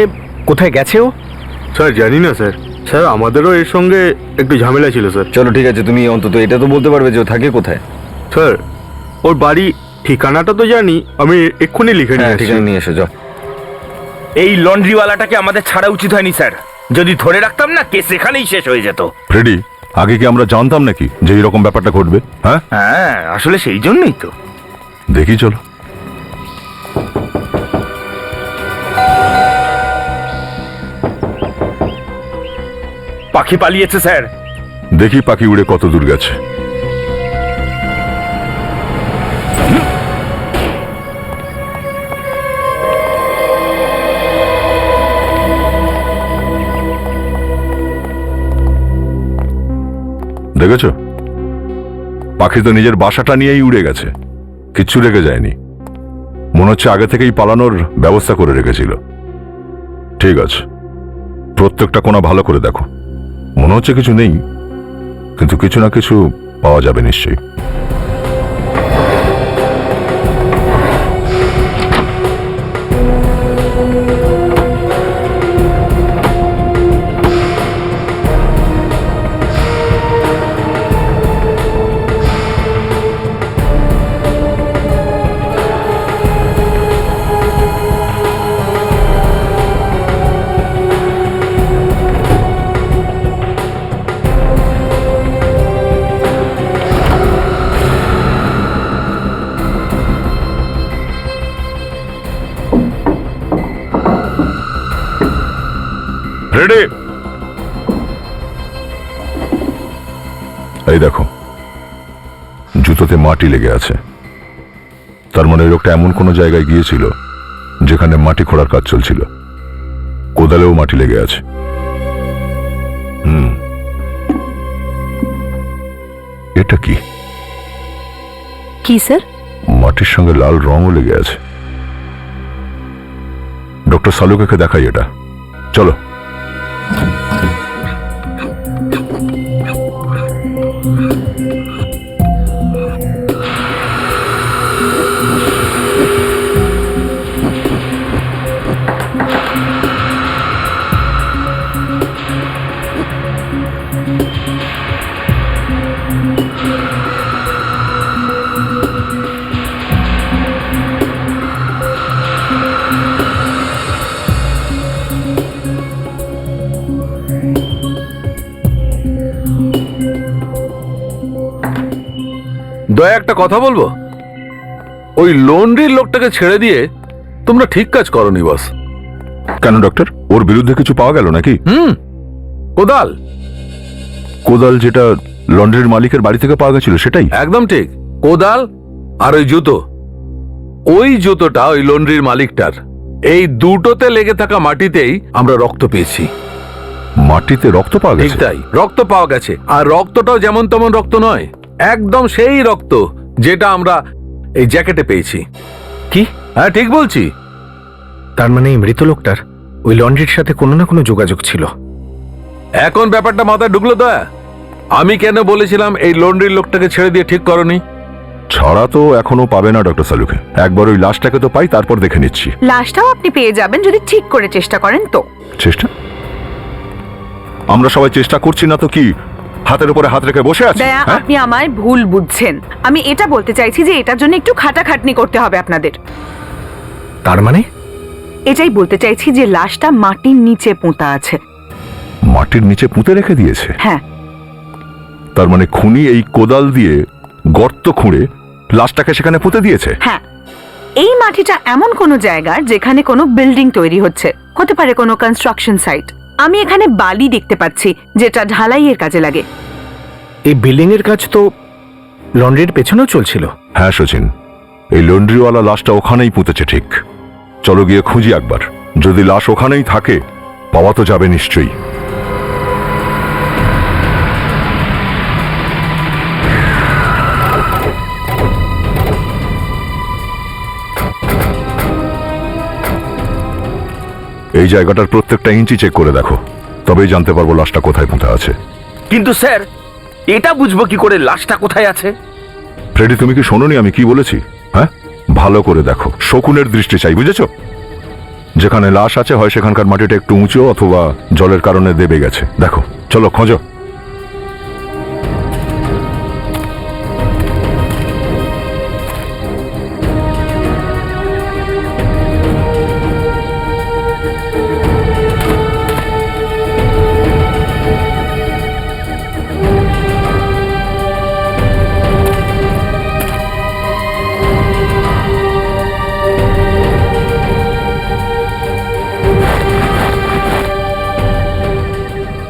কোথায় গেছে ও? স্যার, জানি না স্যার। স্যার, আমাদেরও এর সঙ্গে একটু ঝামেলা ছিল স্যার। চলো ঠিক আছে, তুমি অন্তত এটা তো বলতে পারবে যে ও থাকে কোথায়। স্যার, ওর বাড়ি ঠিকানাটা তো জানি, আমি এক্ষুনি লিখে নিয়ে হ্যাঁ, ঠিকানা আসছি। নিয়ে এসো, যাও। এই লন্ড্রিওয়ালাটাকে আমাদের ছাড়া উচিত হয়নি স্যার। যদি ধরে রাখতাম না, কেস এখানেই শেষ হয়ে যেত। ফ্রেডি, আগে কি আমরা জানতাম নাকি যে এইরকম ব্যাপারটা ঘটবে? হ্যাঁ, হ্যাঁ, আসলে সেই জন্যই তো। দেখি চলো। পাখি পালিয়েছে স্যার। দেখি পাখি উড়ে কত দূর গেছে। দেখেছো, পাখি তো নিজের বাসাটা নিয়েই উড়ে গেছে, কিচ্ছু রেখে যায়নি। মনে হচ্ছে আগে থেকেই পালানোর ব্যবস্থা করে রেখেছিল। ঠিক আছে, প্রত্যেকটা কোণা ভালো করে দেখো। মনে হচ্ছে কিছু নেই, কিন্তু কিছু না কিছু পাওয়া যাবে নিশ্চয়ই। রেডি? এই দেখো, জুতোতে মাটি লেগে আছে। তার মানে লোকটা এমন কোনো জায়গায় গিয়েছিল যেখানে মাটি খোঁড়ার কাজ চলছিল। কোদালেও মাটি লেগে আছে। এটা কি? কি স্যার? মাটির সঙ্গে লাল রঙও লেগে আছে। ডক্টর সালুকে দেখাই এটা, চলো। দয়া একটা কথা বলবো, ওই লন্ড্রির লোকটাকে ছেড়ে দিয়ে তোমরা ঠিক কাজ করনি বস। কেন ডক্টর, ওর বিরুদ্ধে কিছু পাওয়া গেল নাকি? কোদাল। কোদাল যেটা লন্ড্রির মালিকের বাড়ি থেকে পাওয়া গেছিল সেটাই? একদম ঠিক, কোদাল আর ওই জুতো। ওই জুতোটা ওই লন্ড্রির মালিকটার। এই দুটোতে লেগে থাকা মাটিতেই আমরা রক্ত পেয়েছি। মাটিতে রক্ত পাওয়া ঠিক গেছে? তাই, রক্ত পাওয়া গেছে। আর রক্তটাও যেমন তেমন রক্ত নয়, একদম সেই রক্ত যেটা আমরা এই জ্যাকেটে পেয়েছি। কি? হ্যাঁ ঠিক বলছি। তার মানে এই মৃত লোকটার ওই লন্ড্রির সাথে কোনো না কোনো যোগাযোগ ছিল। এখন ব্যাপারটা মাথায় ঢুকলো দয়া। আমি কেন বলেছিলাম এই লন্ড্রির লোকটাকে ছেড়ে দিয়ে ঠিক করনি? ছাড়া তো এখনো পাবে না ডক্টর সালুকে। একবার ওই লাশটাকে তো পাই, তারপর দেখে নিচ্ছি। লাশটাও আপনি পেয়ে যাবেন যদি ঠিক করে চেষ্টা করেন তো। চেষ্টা? আমরা সবাই চেষ্টা করছি না তো কি হাতের উপরে হাত রেখে বসে আছি? দয়া, হ্যাঁ? আপনি আমায় ভুল বুঝছেন। আমি এটা বলতে চাইছি যে এটার জন্য একটু খাটাখাটনি করতে হবে আপনাদের। তার মানে? এটাই বলতে চাইছি যে লাশটা মাটির নিচে পুঁতা আছে। মাটির নিচে পুঁতে রেখে দিয়েছে? হ্যাঁ। তার মানে খুনি এই কোদাল দিয়ে গর্ত খুঁড়ে লাশটাকে সেখানে পুঁতে দিয়েছে? হ্যাঁ, এই মাটিটা এমন কোনো জায়গার যেখানে কোনো বিল্ডিং তৈরি হচ্ছে, হতে পারে কোনো কনস্ট্রাকশন সাইট। আমি এখানে বালি দেখতে পাচ্ছি যেটা ঢালাইয়ের কাজে লাগে। এই বিল্ডিং এর কাজ তো লন্ড্রির পেছনেও চলছিল। হ্যাঁ সচিন, এই লন্ড্রিওয়ালা লাশটা ওখানেই পুঁতেছে। ঠিক, চলো গিয়ে খুঁজি একবার। যদি লাশ ওখানেই থাকে, পাওয়া তো যাবে নিশ্চয়ই। এই জায়গাটার প্রত্যেকটা ইঞ্চি চেক করে দেখো, তবেই জানতে পারবো লাশটা কোথায় পুঁতা আছে। কিন্তু স্যার, এটা বুঝবো কি করে লাশটা কোথায় আছে? ফ্রেডি, তুমি কি শোনোনি আমি কি বলেছি? হ্যাঁ, ভালো করে দেখো, শকুনের দৃষ্টি চাই, বুঝেছো? যেখানে লাশ আছে হয় সেখানকার মাটিটা একটু উঁচু অথবা জলের কারণে দেবে গেছে। দেখো, চলো খোঁজো।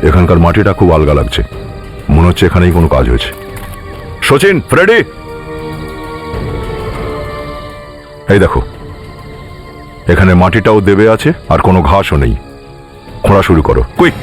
এখানকার মাটিটা খুব আলগা লাগছে, মনে হচ্ছে এখানেই কোনো কাজ হয়েছে। সচিন, ফ্রেডি, এই দেখো, এখানে মাটিটাও দেবে আছে আর কোনো ঘাসও নেই। খোঁড়া শুরু করো, কুইক।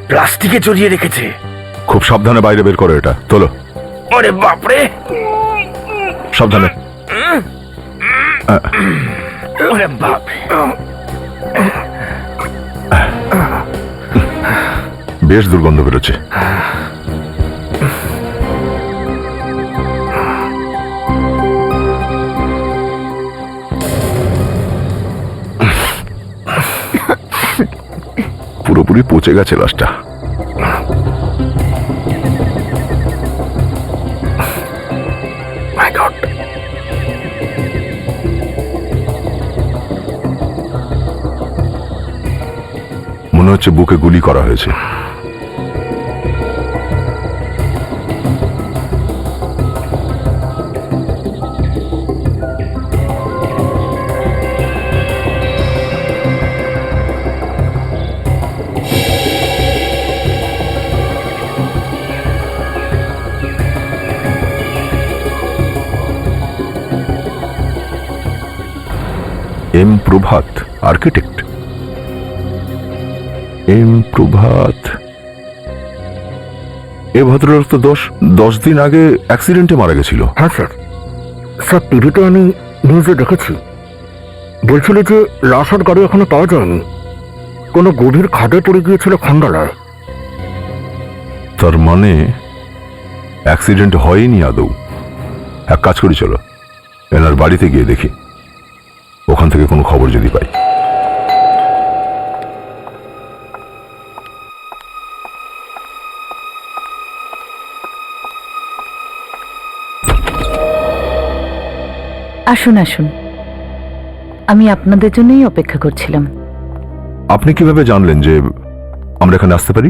প্লাস্টিকে জড়িয়ে রেখেছে। খুব সাবধানে বাইরে বের করো এটা, তোলো। ওরে বাপরে, সাবধানে। ওরে বাপরে, বেশ দুর্গন্ধ বেরোচ্ছে। পুরোপুরি পচে গেছে লাশটা। মনে হচ্ছে বুকে গুলি করা হয়েছে। এম প্রভাত, আর্কিটেক্ট। এম প্রভাত, এ ভদ্রলোক তো 10 দিন আগে অ্যাক্সিডেন্টে মারা গেছিল। হ্যাঁ স্যার, স্যার টিভিতে আমি নিউজে দেখেছি, বলছিল যে লাশ আর গাড়ি এখনো পাওয়া যায়নি, কোনো গভীর খাদে পড়ে গিয়েছিল খন্ডালায়। তার মানে অ্যাক্সিডেন্ট হয়নি আদৌ। এক কাজ করি, চলো এনার বাড়িতে গিয়ে দেখি, ওখান থেকে কোনো খবর যদি পাই। আসুন আসুন, আমি আপনাদের জন্যই অপেক্ষা করছিলাম। আপনি কিভাবে জানলেন যে আমরা এখানে আসতে পারি?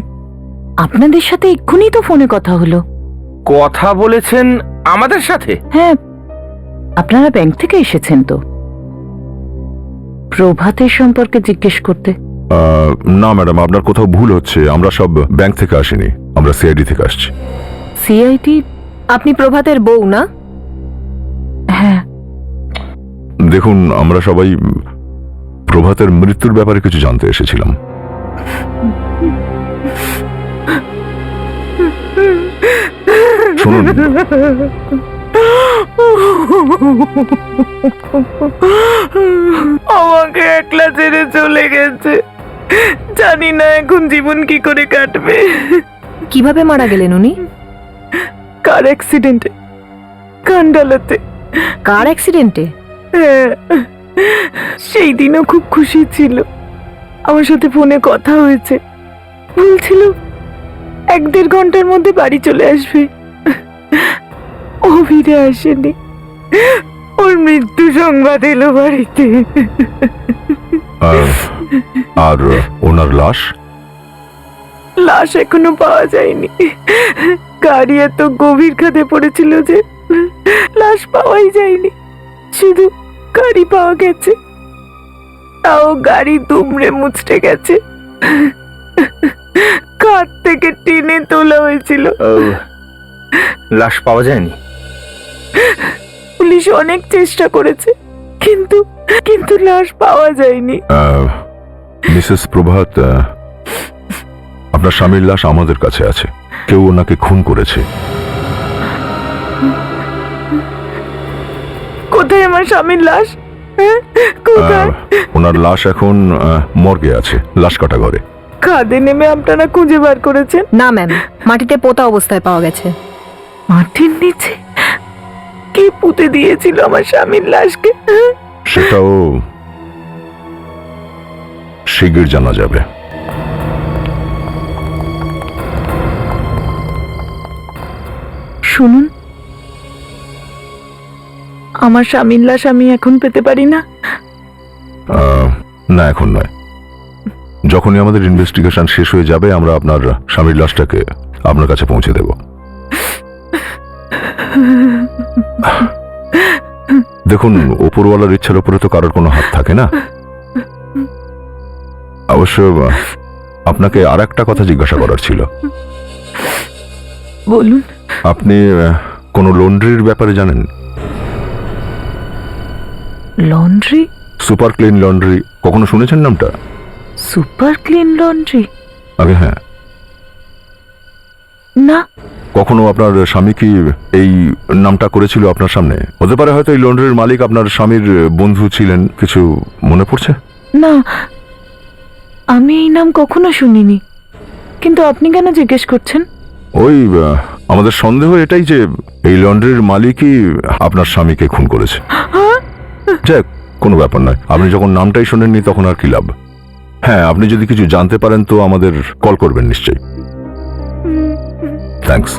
আপনাদের সাথে এক্ষুনি তো ফোনে কথা হলো। কথা বলেছেন আমাদের সাথে? হ্যাঁ, আপনারা ব্যাংক থেকে এসেছেন তো প্রভাতের সম্পর্কে জিজ্ঞেস করতে? না ম্যাডাম, আপনার কোথাও ভুল হচ্ছে। আমরা সব ব্যাংক থেকে আসিনি, আমরা সিআইডি থেকে আসছি। সিআইডি? আপনি প্রভাতের বউ না? হ্যাঁ। দেখুন, আমরা সবাই প্রভাতের মৃত্যুর ব্যাপারে কিছু জানতে এসেছিলাম। শুনুন, আমাকে একলা ছেড়ে চলে গেছে, জানি না এখন জীবন কি করে কাটবে। কিভাবে মারা গেলেন উনি? কার অ্যাক্সিডেন্টে, কান্ডালাতে। কার অ্যাক্সিডেন্টে? হ্যাঁ, সেই দিনও খুব খুশি ছিল, আমার সাথে ফোনে কথা হয়েছে, বলছিল 1-1.5 ঘন্টার মধ্যে বাড়ি চলে আসবে। ও ফিরে আসেনি, ওর মৃত্যু সংবাদ এলো বাড়িতে। আর ওনার লাশ? লাশ এখনো পাওয়া যায়নি, গাড়ি এত গভীর খাদে পড়েছিল যে লাশ পাওয়াই যায়নি, শুধু গাড়ি পাওয়া গেছে, তাও গাড়ি দুমড়ে মুচড়ে গেছে, খাদ থেকে টেনে তোলা হয়েছিল। লাশ পাওয়া যায়নি? পুলিশ অনেক চেষ্টা করেছে, কিন্তু কিন্তু লাশ পাওয়া যায়নি। মিসেস প্রভাত, আপনার স্বামীর লাশ আমাদের কাছে আছে, কেউ ওনাকে খুন করেছে। কোথায় আমার স্বামীর লাশ? কোথায়? ওনার লাশ এখন মর্গে আছে, লাশ কাটা ঘরে। খাদে নেমে আপনারা খুঁজে বার করেছেন? না ম্যাম, মাটিতে পোতা অবস্থায় পাওয়া গেছে। মাটির নিচে? কে পুঁতে দিয়েছিল আমার স্বামীর লাশকে? সেটাও শিগগির জানা যাবে। শুনুন, আমার স্বামীর লাশ আমি এখন পেতে পারি না? না, এখন নয়। যখনই আমাদের ইনভেস্টিগেশন শেষ হয়ে যাবে আমরা আপনার স্বামীর লাশটাকে আপনার কাছে পৌঁছে দেব। দেখুন, ওপরওয়ালার ইচ্ছার উপরে তো কারোর কোনো হাত থাকে না। অবশ্য আপনাকে আর একটা কথা জিজ্ঞাসা করার ছিল। বলুন। আপনি কোনো লন্ড্রির ব্যাপারে জানেন? লন্ড্রি? সুপার ক্লিন লন্ড্রি, কখনো শুনেছেন নামটা? Super clean laundry? আগে হ্যাঁ। না। কখনো আপনার স্বামী কি এই নামটা করেছিল আপনার সামনে? হতে পারে হয়তো এই লন্ড্রির মালিক আপনার স্বামীর বন্ধু ছিলেন, কিছু মনে পড়ছে? না, আমি এই নাম কখনো শুনিনি। কিন্তু আপনি কেন জিজ্ঞেস করছেন? ওই আমাদের সন্দেহ এটাই যে এই লন্ড্রির মালিকই আপনার স্বামীকে খুন করেছে। যাক, কোনো ব্যাপার নয়। আপনি যখন নামটাই শোনেননি তখন আর কি লাভ। হ্যাঁ, আপনি যদি কিছু জানতে পারেন তো আমাদের কল করবেন নিশ্চয়ই। থ্যাঙ্কস।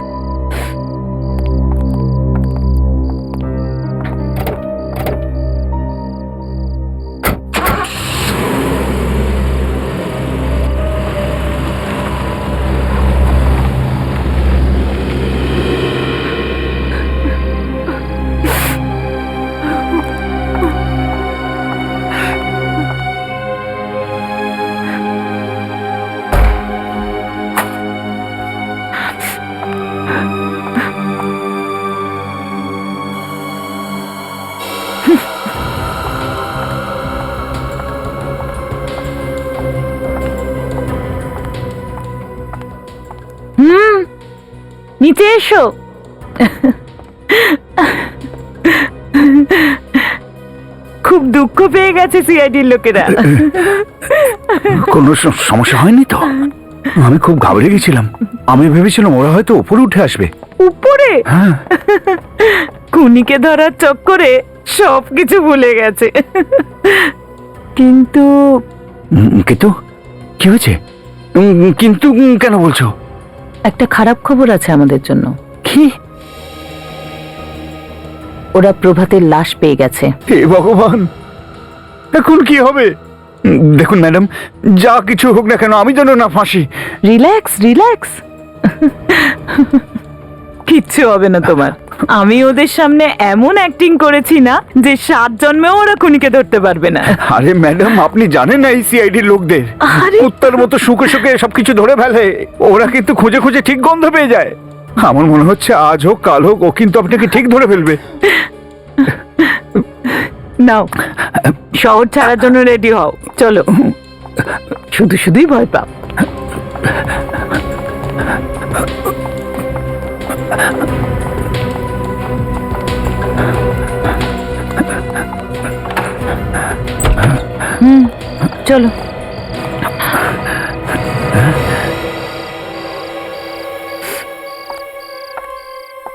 নিচে এসো। খুব দুঃখ পেয়ে গেছে সিআইডির লোকেরা। কোনো সমস্যা হয়নি তো? আমি খুব ঘাবড়ে গেছিলাম। আমি ভেবেছিলাম ওরা হয়তো উপরে উঠে আসবে। উপরে? হ্যাঁ। খুনিকে ধরার চক্করে সবকিছু ভুলে গেছে। কিন্তু কিন্তু কি হয়েছে? কিন্তু কেন বলছো? একটা খারাপ খবর আছে আমাদের জন্য। কি? ওরা প্রভাতের লাশ পেয়ে গেছে। হে ভগবান, এখন কি হবে? দেখুন ম্যাডাম, যা কিছু হোক না কেন আমি যেন না ফাঁসি। রিল্যাক্স রিল্যাক্স, কিচ্ছু হবে না তোমার। আমি ওদের সামনে এমন অ্যাক্টিং করেছি না যে 7 জন্মেও ওরা খুনিকে ধরতে পারবে না। আরে ম্যাডাম, আপনি জানেন না এই সিআইডির লোকদের কুত্তার মতো শুকে শুকে সবকিছু ধরে ফেলে। ওরা কিন্তু খুঁজে খুঁজে ঠিক গন্ধ পেয়ে যায়। আমার মনে হচ্ছে আজ হোক কাল হোক ও কিন্তু আপনাকে ঠিক ধরে ফেলবে। নাও, শহর ছাড়ার জন্য রেডি হও, চলো। শুধু শুধুই ভয় পাও। চলো।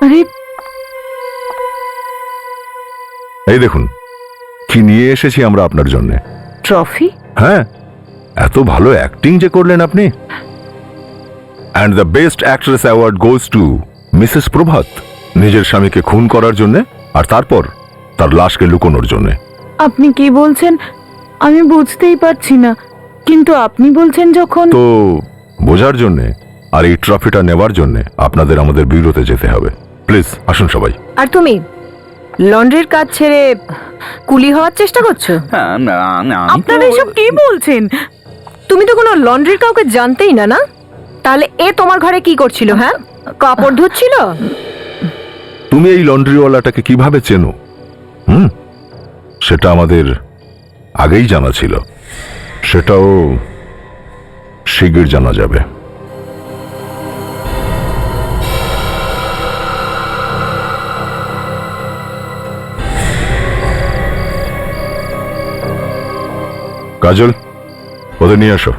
আরে, এই দেখুন কি নিয়ে এসেছি আমরা আপনার জন্য। ট্রফি? হ্যাঁ, এত ভালো অ্যাক্টিং যে করলেন আপনি। And the best actress award goes to Mrs Prabhat, নিজের স্বামীকে খুন করার জন্য আর তারপর তার লাশকে লুকোনোর জন্য। আপনি কি বলছেন আমি বুঝতেই পারছি না, কিন্তু আপনি বলছেন যখন। তো বোঝার জন্যে আর এই ট্রফিটা নেওয়ার জন্য আপনাদের আমাদের ব্যুরোতে যেতে হবে। প্লিজ আসুন সবাই। আর তুমি লন্ড্রির কাজ ছেড়ে কুলি হওয়ার চেষ্টা করছো? আপনারা এসব কি বলছেন? তুমি তো কোনো লন্ড্রির কাউকে জানতেই না, না? তাহলে এ তোমার ঘরে কি করছিল? হ্যাঁ, কাপড় ধুচ্ছিল? তুমি এই লন্ড্রিওয়ালাটাকে কিভাবে চেনো? সেটা আমাদের আগেই জানা ছিল, সেটাও শিগগির জানা যাবে। কাজল, ওদের নিয়ে আসো।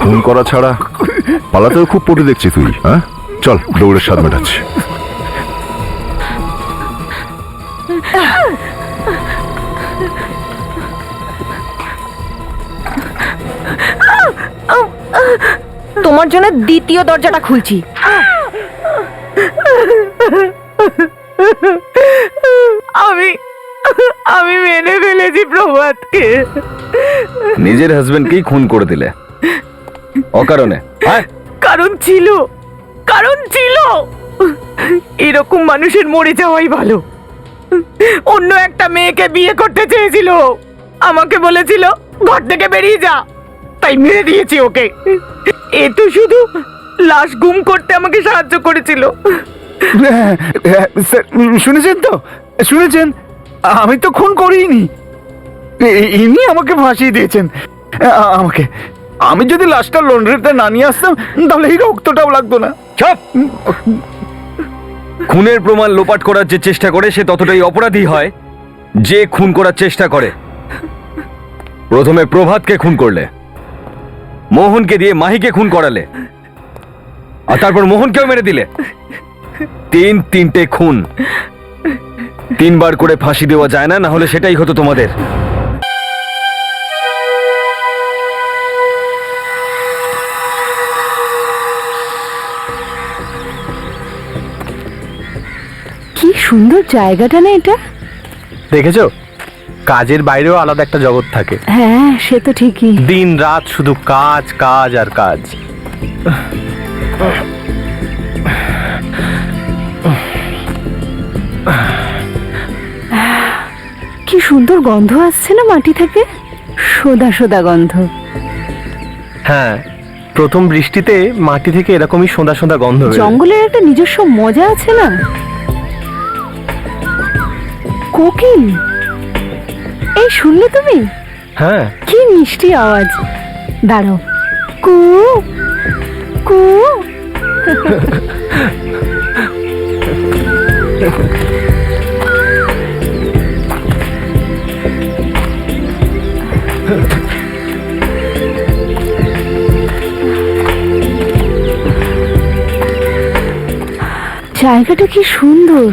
খুন করা ছাড়া পালাতেও খুব পটু দেখছি তুই, হ্যাঁ? চল দৌড়ের স্বাদ মেটাচ্ছি। তোমার জন্য দ্বিতীয় দরজাটা খুলছি। আমি মেনে ফেলেছি প্রভাতকে। নিজের হাজবেন্ডকেই খুন করে দিলে অকারণে। কারণ ছিল এরকম মানুষের মরে যাওয়াই ভালো। অন্য একটা মেয়েকে বিয়ে করতে চেয়েছিল, আমাকে বলেছিল ঘর থেকে বেরিয়ে যা, তাই মেরে দিয়েছি ওকে। এ তো শুধু লাশ গুম করতে আমাকে সাহায্য করেছিল। শুনেছেন তো, শুনেছেন? আমি তো খুন করিনি, ইনি আমাকে ফাঁসিয়ে দিয়েছেন। আমাকে, আমি যদি লাশটা লন্ড্রিতে না নিয়ে আসতাম তাহলে এই রক্তটাও লাগতো না। চুপ! খুনের প্রমাণ লোপাট করার যে চেষ্টা করে সে ততটাই অপরাধী হয় যে খুন করার চেষ্টা করে। প্রথমে প্রভাতকে খুন করলে, মোহনকে দিয়ে মাহিকে খুন করালে, আর তারপর মোহনকেও মেরে দিলে। তিনটে খুন, তিনবার করে ফাঁসি দেওয়া যায় না, না হলে সেটাই হতো তোমাদের। কি সুন্দর জায়গাটা না এটা। দেখেছো, কাজের বাইরেও আলাদা একটা জগৎ থাকে। হ্যাঁ, সে তো ঠিকই। দিন রাত শুধু কাজ কাজ আর কাজ। কি সুন্দর গন্ধ আসছে না মাটি থেকে, সোদা সোদা গন্ধ। হ্যাঁ, প্রথম বৃষ্টিতে মাটি থেকে এরকমই সোঁদা সোঁদা গন্ধ বেরোয়। জঙ্গলের একটা নিজস্ব মজা আছে না। কোকিল, এই শুনলে তুমি? হ্যাঁ, কি মিষ্টি আওয়াজ। দাঁড়াও, কু কু। জায়গাটা কি সুন্দর।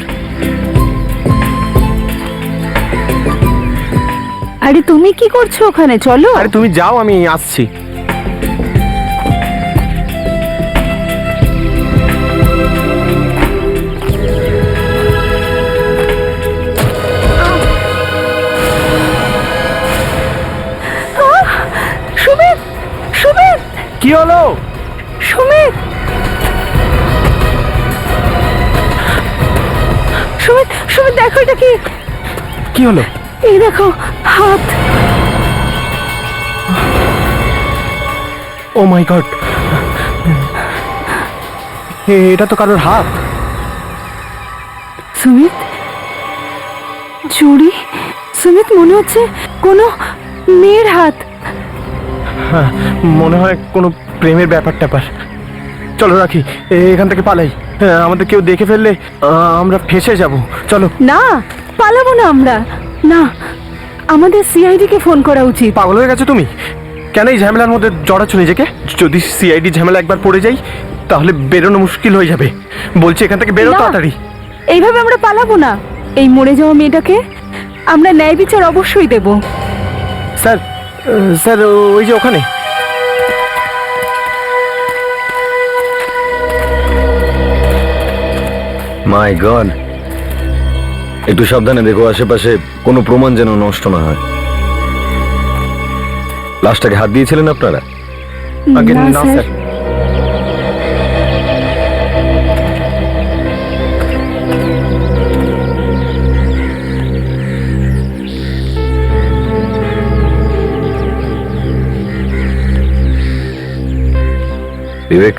আরে তুমি কি করছো ওখানে? চলো। আরে তুমি যাও, আমি আসছি। সুমিত, সুমিত, কি হলো? সুমিত, সুমিত, সুমিত, দেখো এটা কি। কি হলো? এই দেখো, হাত। ও মাই গড, এটা তো কারোর হাত। সুমিত, চুড়ি। সুমিত, মনে হচ্ছে কোনো মেয়ের হাত। হ্যাঁ, মনে হয় কোনো প্রেমের ব্যাপার ট্যাপার। চলো রাখি, এখান থেকে পালাই। হ্যাঁ, আমাদের কেউ দেখে ফেললে আমরা ফেঁসে যাব। চলো। না, পালাবো না আমরা। না, আমাদের সিআইডি কে ফোন করা উচিত। পাগল হয়ে গেছো তুমি? কেন এই ঝামেলার মধ্যে জড়াচ্ছ নিজেকে? যদি সিআইডি ঝামেলা একবার পড়ে যাই তাহলে বেরোনো মুশকিল হয়ে যাবে। বলছি এখান থেকে বেরো না, তাড়াতাড়ি। এইভাবে আমরা পালাবো না। এই মরে যাওয়া মেয়েটাকে আমরা ন্যায় বিচার অবশ্যই দেব। স্যার, স্যার ওই যে ওখানে। মাই গড, একটু সাবধানে দেখো আশেপাশে কোনো প্রমাণ যেন নষ্ট না হয়। লাশটাকে হাত দিয়েছিলেন আপনারা? আগে না, না স্যার। স্যার। বিবেক,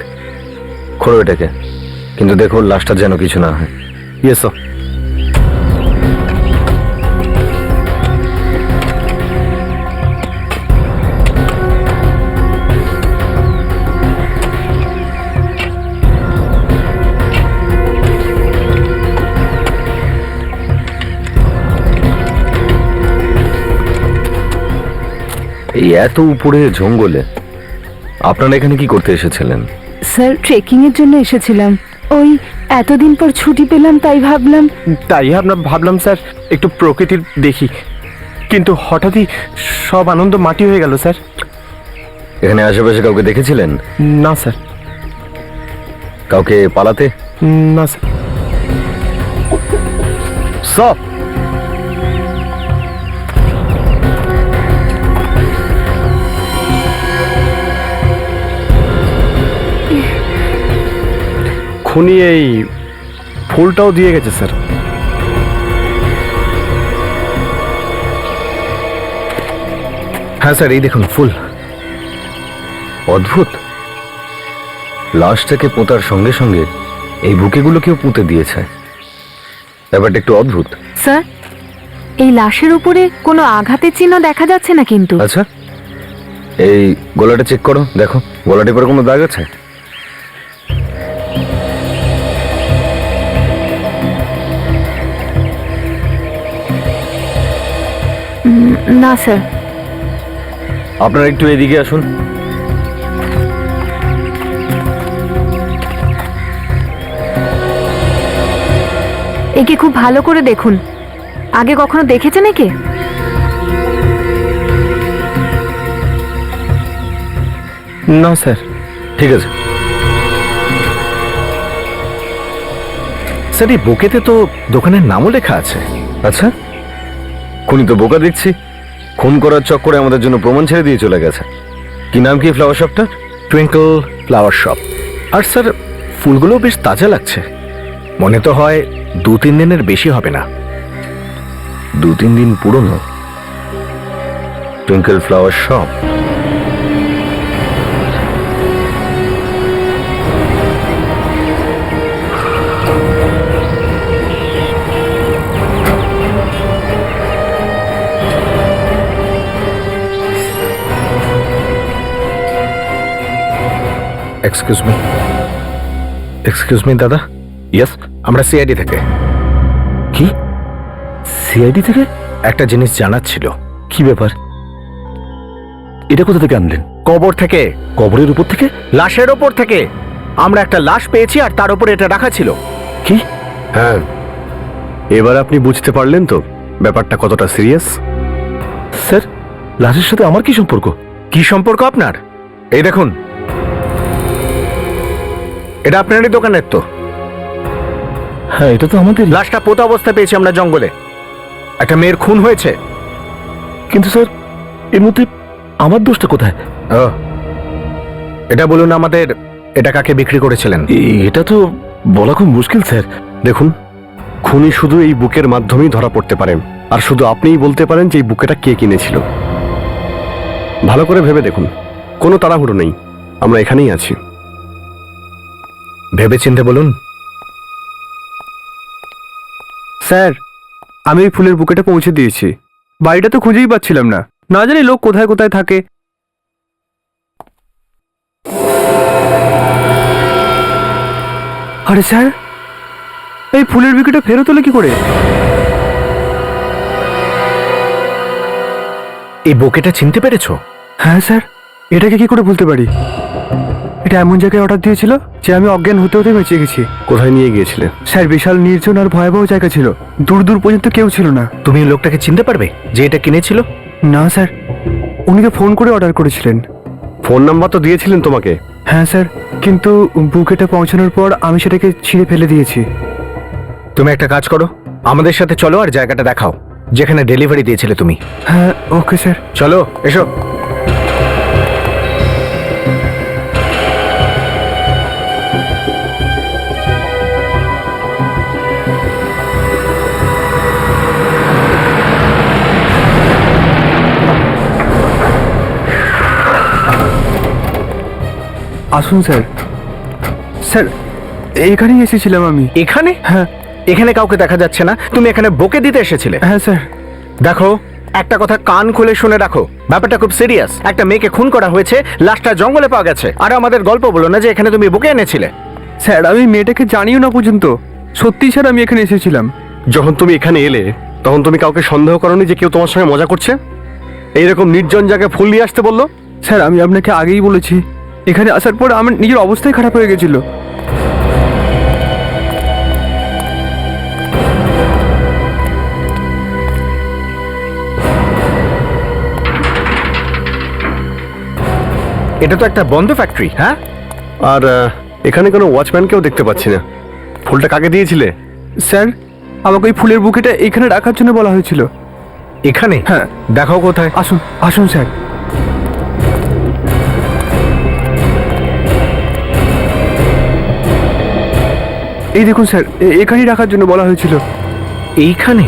খোলো এটাকে, কিন্তু দেখো লাশটা যেন কিছু না হয়। Yes sir. এত উপরে জঙ্গলে আপনারা এখানে কি করতে এসেছিলেন? স্যার ট্রেকিং এর জন্য এসেছিলাম। ওই এতদিন পর ছুটি পেলাম তাই ভাবলাম। আমরা ভাবলাম স্যার একটু প্রকৃতির দেখি, কিন্তু হঠাৎই সব আনন্দ মাটি হয়ে গেল স্যার। এখানে আশেপাশে কাউকে দেখেছিলেন? না স্যার। কাউকে পালাতে? না স্যার। সব খুনি এই ফুলটাও দিয়ে গেছে স্যার। হ্যাঁ স্যার, এই দেখুন ফুল। অদ্ভুত, লাশটাকে পোঁতার সঙ্গে সঙ্গে এই বুকেগুলোকেও পুঁতে দিয়েছে। ব্যাপারটা একটু অদ্ভুত। স্যার, এই লাশের উপরে কোনো আঘাতের চিহ্ন দেখা যাচ্ছে না কিন্তু। আচ্ছা, এই গলাটা চেক করো, দেখো গলাটির পরে কোনো দাগ আছে? না স্যার। আপনারা একটু এদিকে আসুন। একে খুব ভালো করে দেখুন। আগে কখনো দেখেছেন একে? না স্যার। ঠিক আছে। স্যার, এই বুকেতে তো দোকানের নামও লেখা আছে। আচ্ছা, খুনি তো বোকা দেখছি, খুন করার চক্করে আমাদের জন্য প্রমাণ ছেড়ে দিয়ে চলে গেছে। কি নাম কি ফ্লাওয়ার শপটা? Twinkle flower shop. আর স্যার, ফুলগুলো বেশ তাজা লাগছে। মনে তো হয় 2-3 দিনের বেশি হবে না। 2-3 দিন পুরনো? Twinkle flower shop. Excuse me দাদা। ইয়েস, আমরা সিআইডি থেকে। কি সিআইডি থেকে? একটা জিনিস জানার ছিল। কি ব্যাপার? এটা কোথা থেকে আনলেন? কবর থেকে। কবরের উপর থেকে? লাশের ওপর থেকে। আমরা একটা লাশ পেয়েছি আর তার উপরে এটা রাখা ছিল। কি? হ্যাঁ, এবার আপনি বুঝতে পারলেন তো ব্যাপারটা কতটা সিরিয়াস। স্যার, লাশের সাথে আমার কি সম্পর্ক? কি সম্পর্ক আপনার? এই দেখুন, এটা আপনারই দোকানের তো? হ্যাঁ, এটা তো আমাদের। লাশটা পোতা অবস্থা পেয়েছি আমরা জঙ্গলে। একটা মেয়ের খুন হয়েছে। কিন্তু স্যার, এর মধ্যে আমার দোষটা কোথায়? ও, এটা বলুন আমাদের, এটা কাকে বিক্রি করেছিলেন? এটা তো বলা খুব মুশকিল স্যার। দেখুন, খুনি শুধু এই বুকের মাধ্যমেই ধরা পড়তে পারেন, আর শুধু আপনিই বলতে পারেন যে এই বুকেটা কে কিনেছিল। ভালো করে ভেবে দেখুন, কোনো তাড়াহুড়ো নেই, আমরা এখানেই আছি। ভেবে চিন্তে বলুন। স্যার, আমি ওই ফুলের বুকেটা পৌঁছে দিয়েছি। বাড়িটা তো খুঁজেই পাচ্ছিলাম না, না জানি লোক কোথায় কোথায় থাকে। আরে স্যার, এই ফুলের বুকেটা ফেরত হলো কি করে? এই বুকেটা চিনতে পেরেছো? হ্যাঁ স্যার, এটাকে কি করে বলতে পারি? এটা এমন জায়গায় অর্ডার দিয়েছিল যে আমি অজ্ঞান হতে হতে বেঁচে গেছি। কোথায় নিয়ে গিয়েছিলেন? স্যার, বিশাল নির্জন আর ভয়াবহ জায়গা ছিল, দূর দূর পর্যন্ত কেউ ছিল না। তুমি এই লোকটাকে চিনতে পারবে যে এটা কিনেছিল? না স্যার, উনি তো ফোন করে অর্ডার করেছিলেন। ফোন নাম্বার তো দিয়েছিলেন তোমাকে? হ্যাঁ স্যার, কিন্তু বুকেটা পৌঁছানোর পর আমি সেটাকে ছিঁড়ে ফেলে দিয়েছি। তুমি একটা কাজ করো, আমাদের সাথে চলো আর জায়গাটা দেখাও যেখানে ডেলিভারি দিয়েছিলে তুমি। হ্যাঁ, ওকে স্যার। চলো, এসো। আসুন স্যার। স্যার, এখানেই এসেছিলাম আমি। এখানে? হ্যাঁ। এখানে কাউকে দেখা যাচ্ছে না, তুমি এখানে বকে দিতে এসেছিলে? হ্যাঁ স্যার। দেখো, একটা কথা কান খুলে শুনে রাখো, ব্যাপারটা খুব সিরিয়াস। একটা মেয়েকে খুন করা হয়েছে, লাশটা জঙ্গলে পাওয়া গেছে, আর আমাদের গল্প বলো না যে এখানে তুমি বকে এনেছিলে। স্যার, আমি মেয়েটাকে জানিও না পর্যন্ত। সত্যি স্যার, আমি এখানে এসেছিলাম। যখন তুমি এখানে এলে তখন তুমি কাউকে সন্দেহ করোনি যে কেউ তোমার সঙ্গে মজা করছে? এইরকম নির্জন জায়গায় ফুল নিয়ে আসতে বললো? স্যার আমি আপনাকে আগেই বলেছি, এখানে আসার পর আমার নিজের অবস্থাই খারাপ হয়ে গেছিল। এটা তো একটা বন্ধ ফ্যাক্টরি, হ্যাঁ? আর এখানে কোনো ওয়াচম্যানকেও দেখতে পাচ্ছি না। ফুলটা কাকে দিয়েছিলে? স্যার আমাকে ওই ফুলের বুকেটা এখানে রাখার জন্য বলা হয়েছিল। এখানে? হ্যাঁ। দেখাও কোথায়। আসুন আসুন স্যার। এই দেখুন স্যার, এখানেই রাখার জন্য বলা হয়েছিল। এইখানে?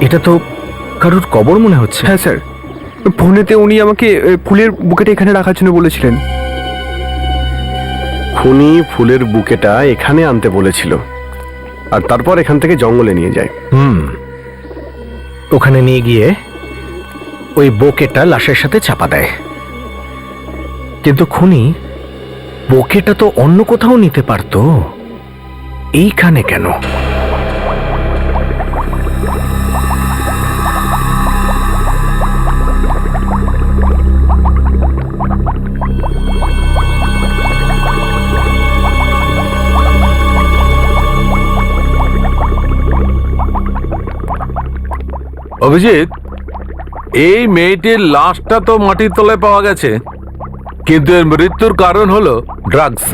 এটা তো কারুর কবর মনে হচ্ছে। হ্যাঁ স্যার, ফোনেতে উনি আমাকে ফুলের বুকেটা এখানে রাখার জন্য বলেছিলেন। খুনি ফুলের বুকেটা এখানে আনতে বলেছিল, আর তারপর এখান থেকে জঙ্গলে নিয়ে যায়। ওখানে নিয়ে গিয়ে ওই বোকেটা লাশের সাথে চাপা দেয়। কিন্তু খুনি বোকেটা তো অন্য কোথাও নিতে পারতো, এইখানে কেন? অভিজিৎ, এই মেয়েটির লাশটা তো মাটির তলায় পাওয়া গেছে, কিন্তু এর মৃত্যুর কারণ হলো ড্রাগস।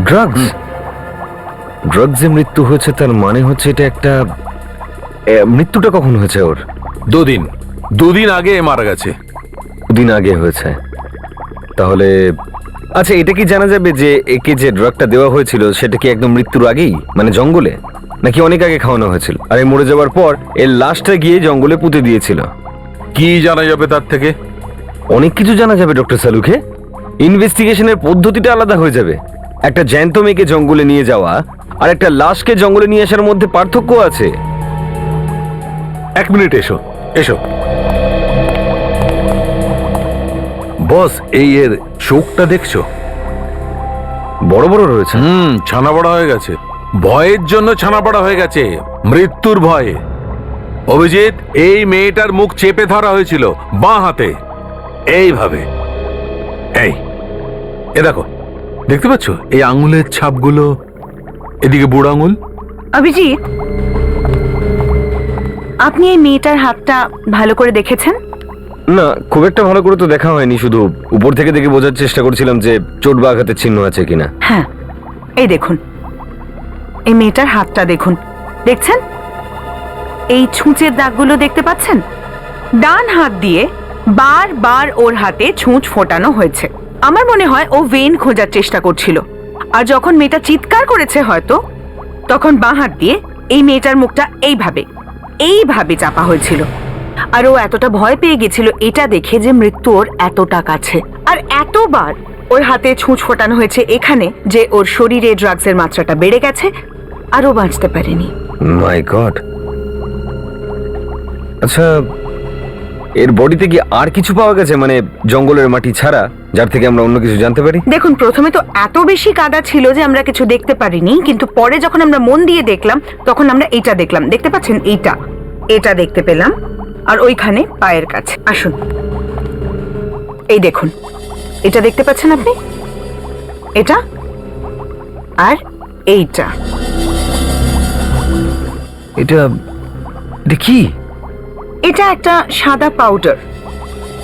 ড্রাগস? ড্রাগসে মৃত্যু হয়েছে, তার মানে হচ্ছে এটা একটা মৃত্যুটা কখন হয়েছে ওর? দুদিন আগে এ মারা গেছে। দুদিন আগে হয়েছে? তাহলে আচ্ছা, এটা কি জানা যাবে যে একে যে ড্রাগটা দেওয়া হয়েছিল সেটা কি একদম মৃত্যুর আগেই, মানে জঙ্গলে, নাকি অনেক আগে খাওয়ানো হয়েছিল আর এই মরে যাওয়ার পর এর লাশটা গিয়ে জঙ্গলে পুঁতে দিয়েছিল? কি জানা যাবে তার থেকে? অনেক কিছু জানা যাবে ডক্টর সালুকে। ইনভেস্টিগেশনের পদ্ধতিটা আলাদা হয়ে যাবে। একটা জ্যান্ত মেয়েকে জঙ্গলে নিয়ে যাওয়া আর একটা লাশকে জঙ্গলে নিয়ে আসার মধ্যে পার্থক্য আছে। এক মিনিট, এসো এসো। বস, এই এর চোখটা দেখছো? বড় বড় রয়েছে। ছানা বড়া হয়ে গেছে। ভয়ের জন্য ছানা বড়া হয়ে গেছে, মৃত্যুর ভয়ে। অভিজিৎ, এই মেয়েটার মুখ চেপে ধরা হয়েছিল বাঁ হাতে, এইভাবে। এ দেখো, দেখতে পাচ্ছ এই আঙুলের ছাপগুলো? এদিকে বুড়ো আঙুল। অভিজিৎ, আপনি এই মেয়েটার হাতটা ভালো করে দেখেছেন? না, খুব একটা ভালো করে তো দেখা হয়নি, শুধু উপর থেকে দেখে বোঝার চেষ্টা করছিলাম যে চোট বা আঘাতের চিহ্ন আছে কিনা। হ্যাঁ, এই দেখুন, এই মেয়েটার হাতটা দেখুন, দেখছেন? এই ছুঁচের দাগগুলো দেখতে পাচ্ছেন? ডান হাত দিয়ে বারবার ওর হাতে ছুঁচ ফোটানো হয়েছে। আমার মনে হয় ও ভেন খোঁজার চেষ্টা করছিল, আর যখন মেয়েটা চিৎকার করেছে হয়তো, তখন বাঁ হাত দিয়ে এই মেয়েটার মুখটা এইভাবে চাপা হয়েছিল। আর ও এতটা ভয় পেয়ে গেছিল এটা দেখে যে মৃত্যু ওর এতটা কাছে, আর এতবার ওর হাতে ছুঁচ ফোটানো হয়েছে এখানে যে ওর শরীরে ড্রাগসের মাত্রাটা বেড়ে গেছে, আর ও বাঁচতে পারেনি। মাই গড। আচ্ছা, এর বডিতে কি আর কিছু পাওয়া গেছে, মানে জঙ্গলের মাটি ছাড়া, যার থেকে আমরা অন্য কিছু জানতে পারি? দেখুন, প্রথমে তো এত বেশি কাদা ছিল যে আমরা কিছু দেখতে পারিনি, কিন্তু পরে যখন আমরা মন দিয়ে দেখলাম তখন আমরা এইটা দেখলাম। দেখতে পাচ্ছেন? এটা দেখতে পেলাম, আর ওইখানে পায়ের কাছে। আসুন, এই দেখুন, এটা দেখতে পাচ্ছেন আপনি? এটা আর এইটা। এটা কি? এটা একটা সাদা পাউডার।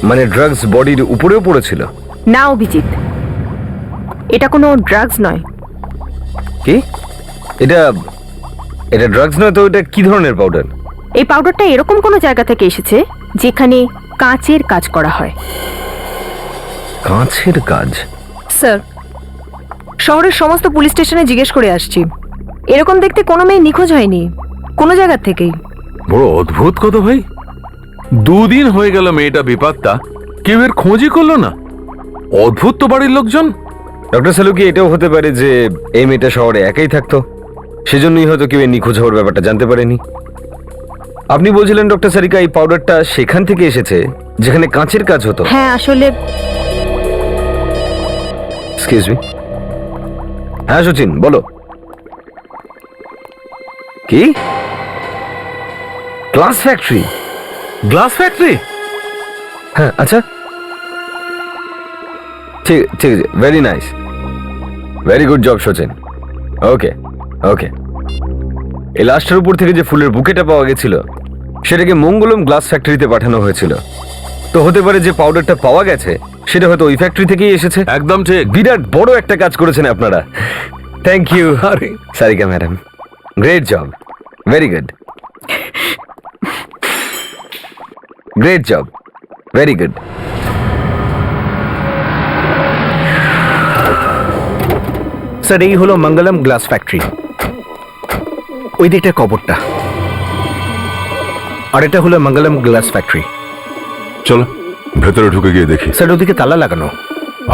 মানে ড্রাগস বডির উপরেও পড়েছিল? না অভিজিৎ, এটা কোনো ড্রাগস নয়। কি? এটা ড্রাগস নয় তো? এটা কি ধরনের পাউডার? এই পাউডারটা এরকম কোনো জায়গা থেকে এসেছে যেখানে কাঁচের কাজ করা হয়। কাঁচের কাজ? স্যার, শহরের সমস্ত পুলিশ স্টেশনে জিজ্ঞেস করে আসছি, এরকম দেখতে কোনো মেয়ে নিখোঁজ হয়নি কোনো জায়গা থেকেই। বড় অদ্ভুত কথা ভাই, দুদিন হয়ে গেল মেয়েটা বিপত্তা, কেউ এর খোঁজই করলো না। অদ্ভুত তো বাড়ির লোকজন। ডক্টর সালুকি, এটাও হতে পারে যে এই মেয়েটা শহরে একাই থাকতো, সেজন্যই হয়তো কেউ নিখোঁজ হওয়ার ব্যাপারটা জানতে পারেনি। আপনি বলছিলেন ডক্টর সারিকা এই পাউডারটা সেখান থেকে এসেছে যেখানে কাঁচের কাজ হতো? হ্যাঁ, আসলে এক্সকিউজ মি। হ্যাঁ সচিন, বলো। কি? Glass factory? Glass factory? হ্যাঁ আচ্ছা, ঠিক ঠিক আছে, very nice, very good job Sachin. Okay okay, এই লাস্টের উপর থেকে যে ফুলের বুকেটা পাওয়া গেছিল সেটাকে মঙ্গলম গ্লাস ফ্যাক্টরিতে পাঠানো হয়েছিল। তো হতে পারে যে পাউডারটা পাওয়া গেছে সেটা হয়তো ওই ফ্যাক্টরি থেকেই এসেছে। একদম ঠিক। বিরাট বড় একটা কাজ করেছেন আপনারা। Thank you Sarika madam, great job, very good, great job, very good. Sir এই হলো মঙ্গলম গ্লাস ফ্যাক্টরি, ওই দিকটা কবরটা, আর এটা হলো মঙ্গলম গ্লাস ফ্যাক্টরি। চলো ভেতরে ঢুকে গিয়ে দেখি। স্যার ওদিকে তালা লাগানো।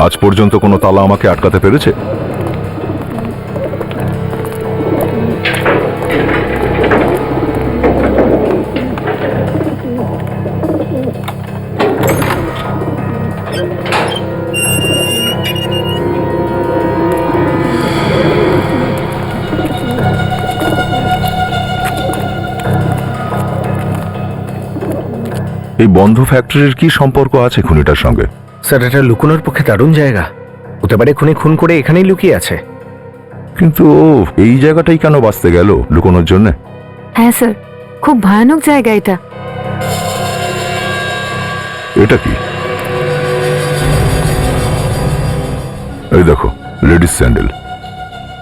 আজ পর্যন্ত কোনো তালা আমাকে আটকাতে পেরেছে? এই বন্ধ ফ্যাক্টরির কি সম্পর্ক আছে খুনিটার সঙ্গে? স্যার এটা লুকোনোর পক্ষে দারুণ জায়গা, হতে পারে খুনি খুন করে এখানেই লুকিয়ে আছে। কিন্তু ও এই জায়গাটাই কেন বাঁচতে গেল লুকোনোর জন্য? হ্যাঁ স্যার, খুব ভয়ানক জায়গা এটা। এটা কি? এই দেখো, লেডিস স্যান্ডেল,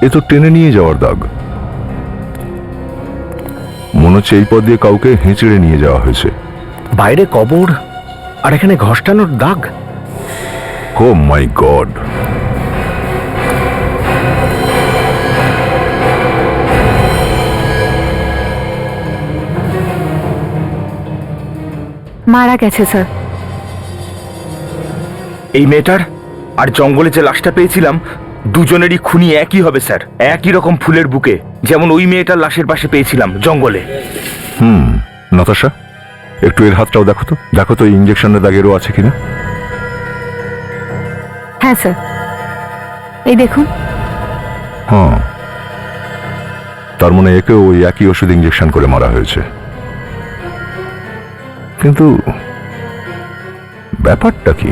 এ তো টেনে নিয়ে যাওয়ার দাগ। মনে হচ্ছে এই পথ দিয়ে কাউকে হেঁচড়ে নিয়ে যাওয়া হয়েছে। বাইরে কবর আর এখানে ঘষ্টানোর দাগ। ও মাই গড! মারা গেছে স্যার। এই মেয়েটার আর জঙ্গলে যে লাশটা পেয়েছিলাম দুজনেরই খুনি একই হবে স্যার, একই রকম ফুলের বুকে, যেমন ওই মেয়েটার লাশের পাশে পেয়েছিলাম জঙ্গলে। নাতাশা, একটু এর হাতটাও দেখো তো, দেখো তো ইঞ্জেকশনের দাগেরও আছে কিনা। হ্যাঁ স্যার, এই দেখুন। হ্যাঁ, তার মানে একেও ওই একই ওষুধ ইঞ্জেকশন করে মারা হয়েছে। কিন্তু ব্যাপারটা কি?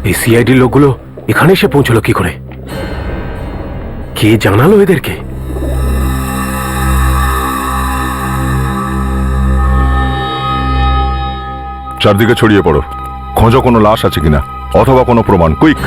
এই সিআইডি লোকগুলো এখানে এসে পৌঁছলো কি করে? কে জানালো এদেরকে? চারদিকে ছড়িয়ে পড়ো, খোঁজো কোনো লাশ আছে কিনা অথবা কোনো প্রমাণ। কুইক!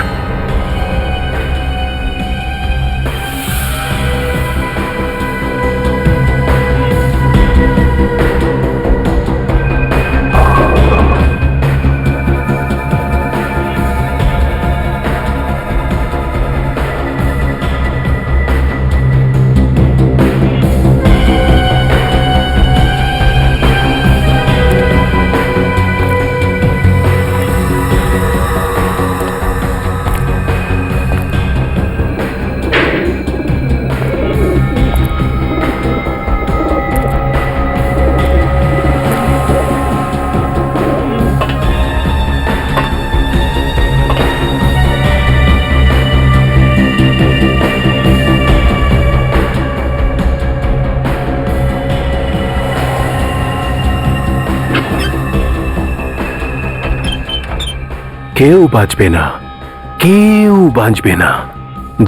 কেউ বাঁচবে না, কেউ বাঁচবে না।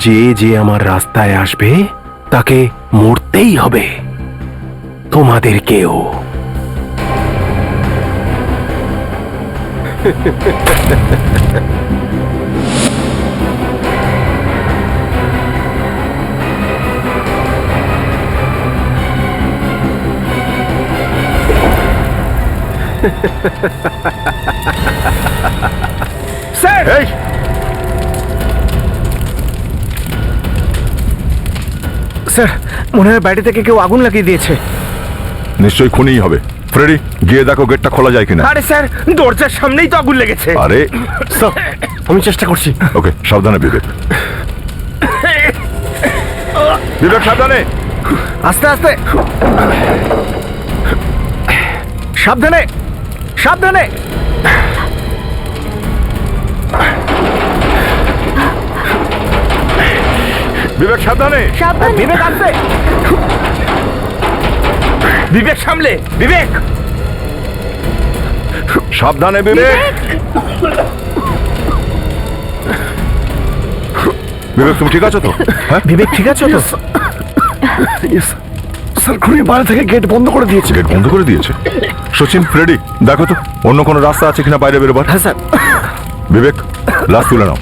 যে যে আমার রাস্তায় আসবে তাকে মরতেই হবে, তোমাদের কেউ। স্যার, এই স্যার মনে হয় বাইরে থেকে কেউ আগুন লাগিয়ে দিয়েছে। নিশ্চয়ই খুনিই হবে। ফ্রেডি, গিয়ে দেখো গেটটা খোলা যায় কিনা। আরে স্যার, দরজার সামনেই তো আগুন লেগেছে। আরে স্যার, আমি চেষ্টা করছি। ওকে, সাবধানে বিবেক। বিবেক, সাবধানে। আস্তে আস্তে, সাবধানে সাবধানে। বিবেক সাবধানে। বিবেক আসবে। বিবেক সামলে, বিবেক সাবধানে বিবেক। বিবেক তুমি ঠিক আছো তো? হ্যাঁ বিবেক ঠিক আছে তো? স্যার খুনি বাইরে থেকে গেট বন্ধ করে দিয়েছে। গেট বন্ধ করে দিয়েছে। সচিন, ফ্রেডি, দেখো তো অন্য কোনো রাস্তা আছে কিনা বাইরে বেরোবার। হ্যাঁ স্যার। বিবেক লাশ তুলে নাও,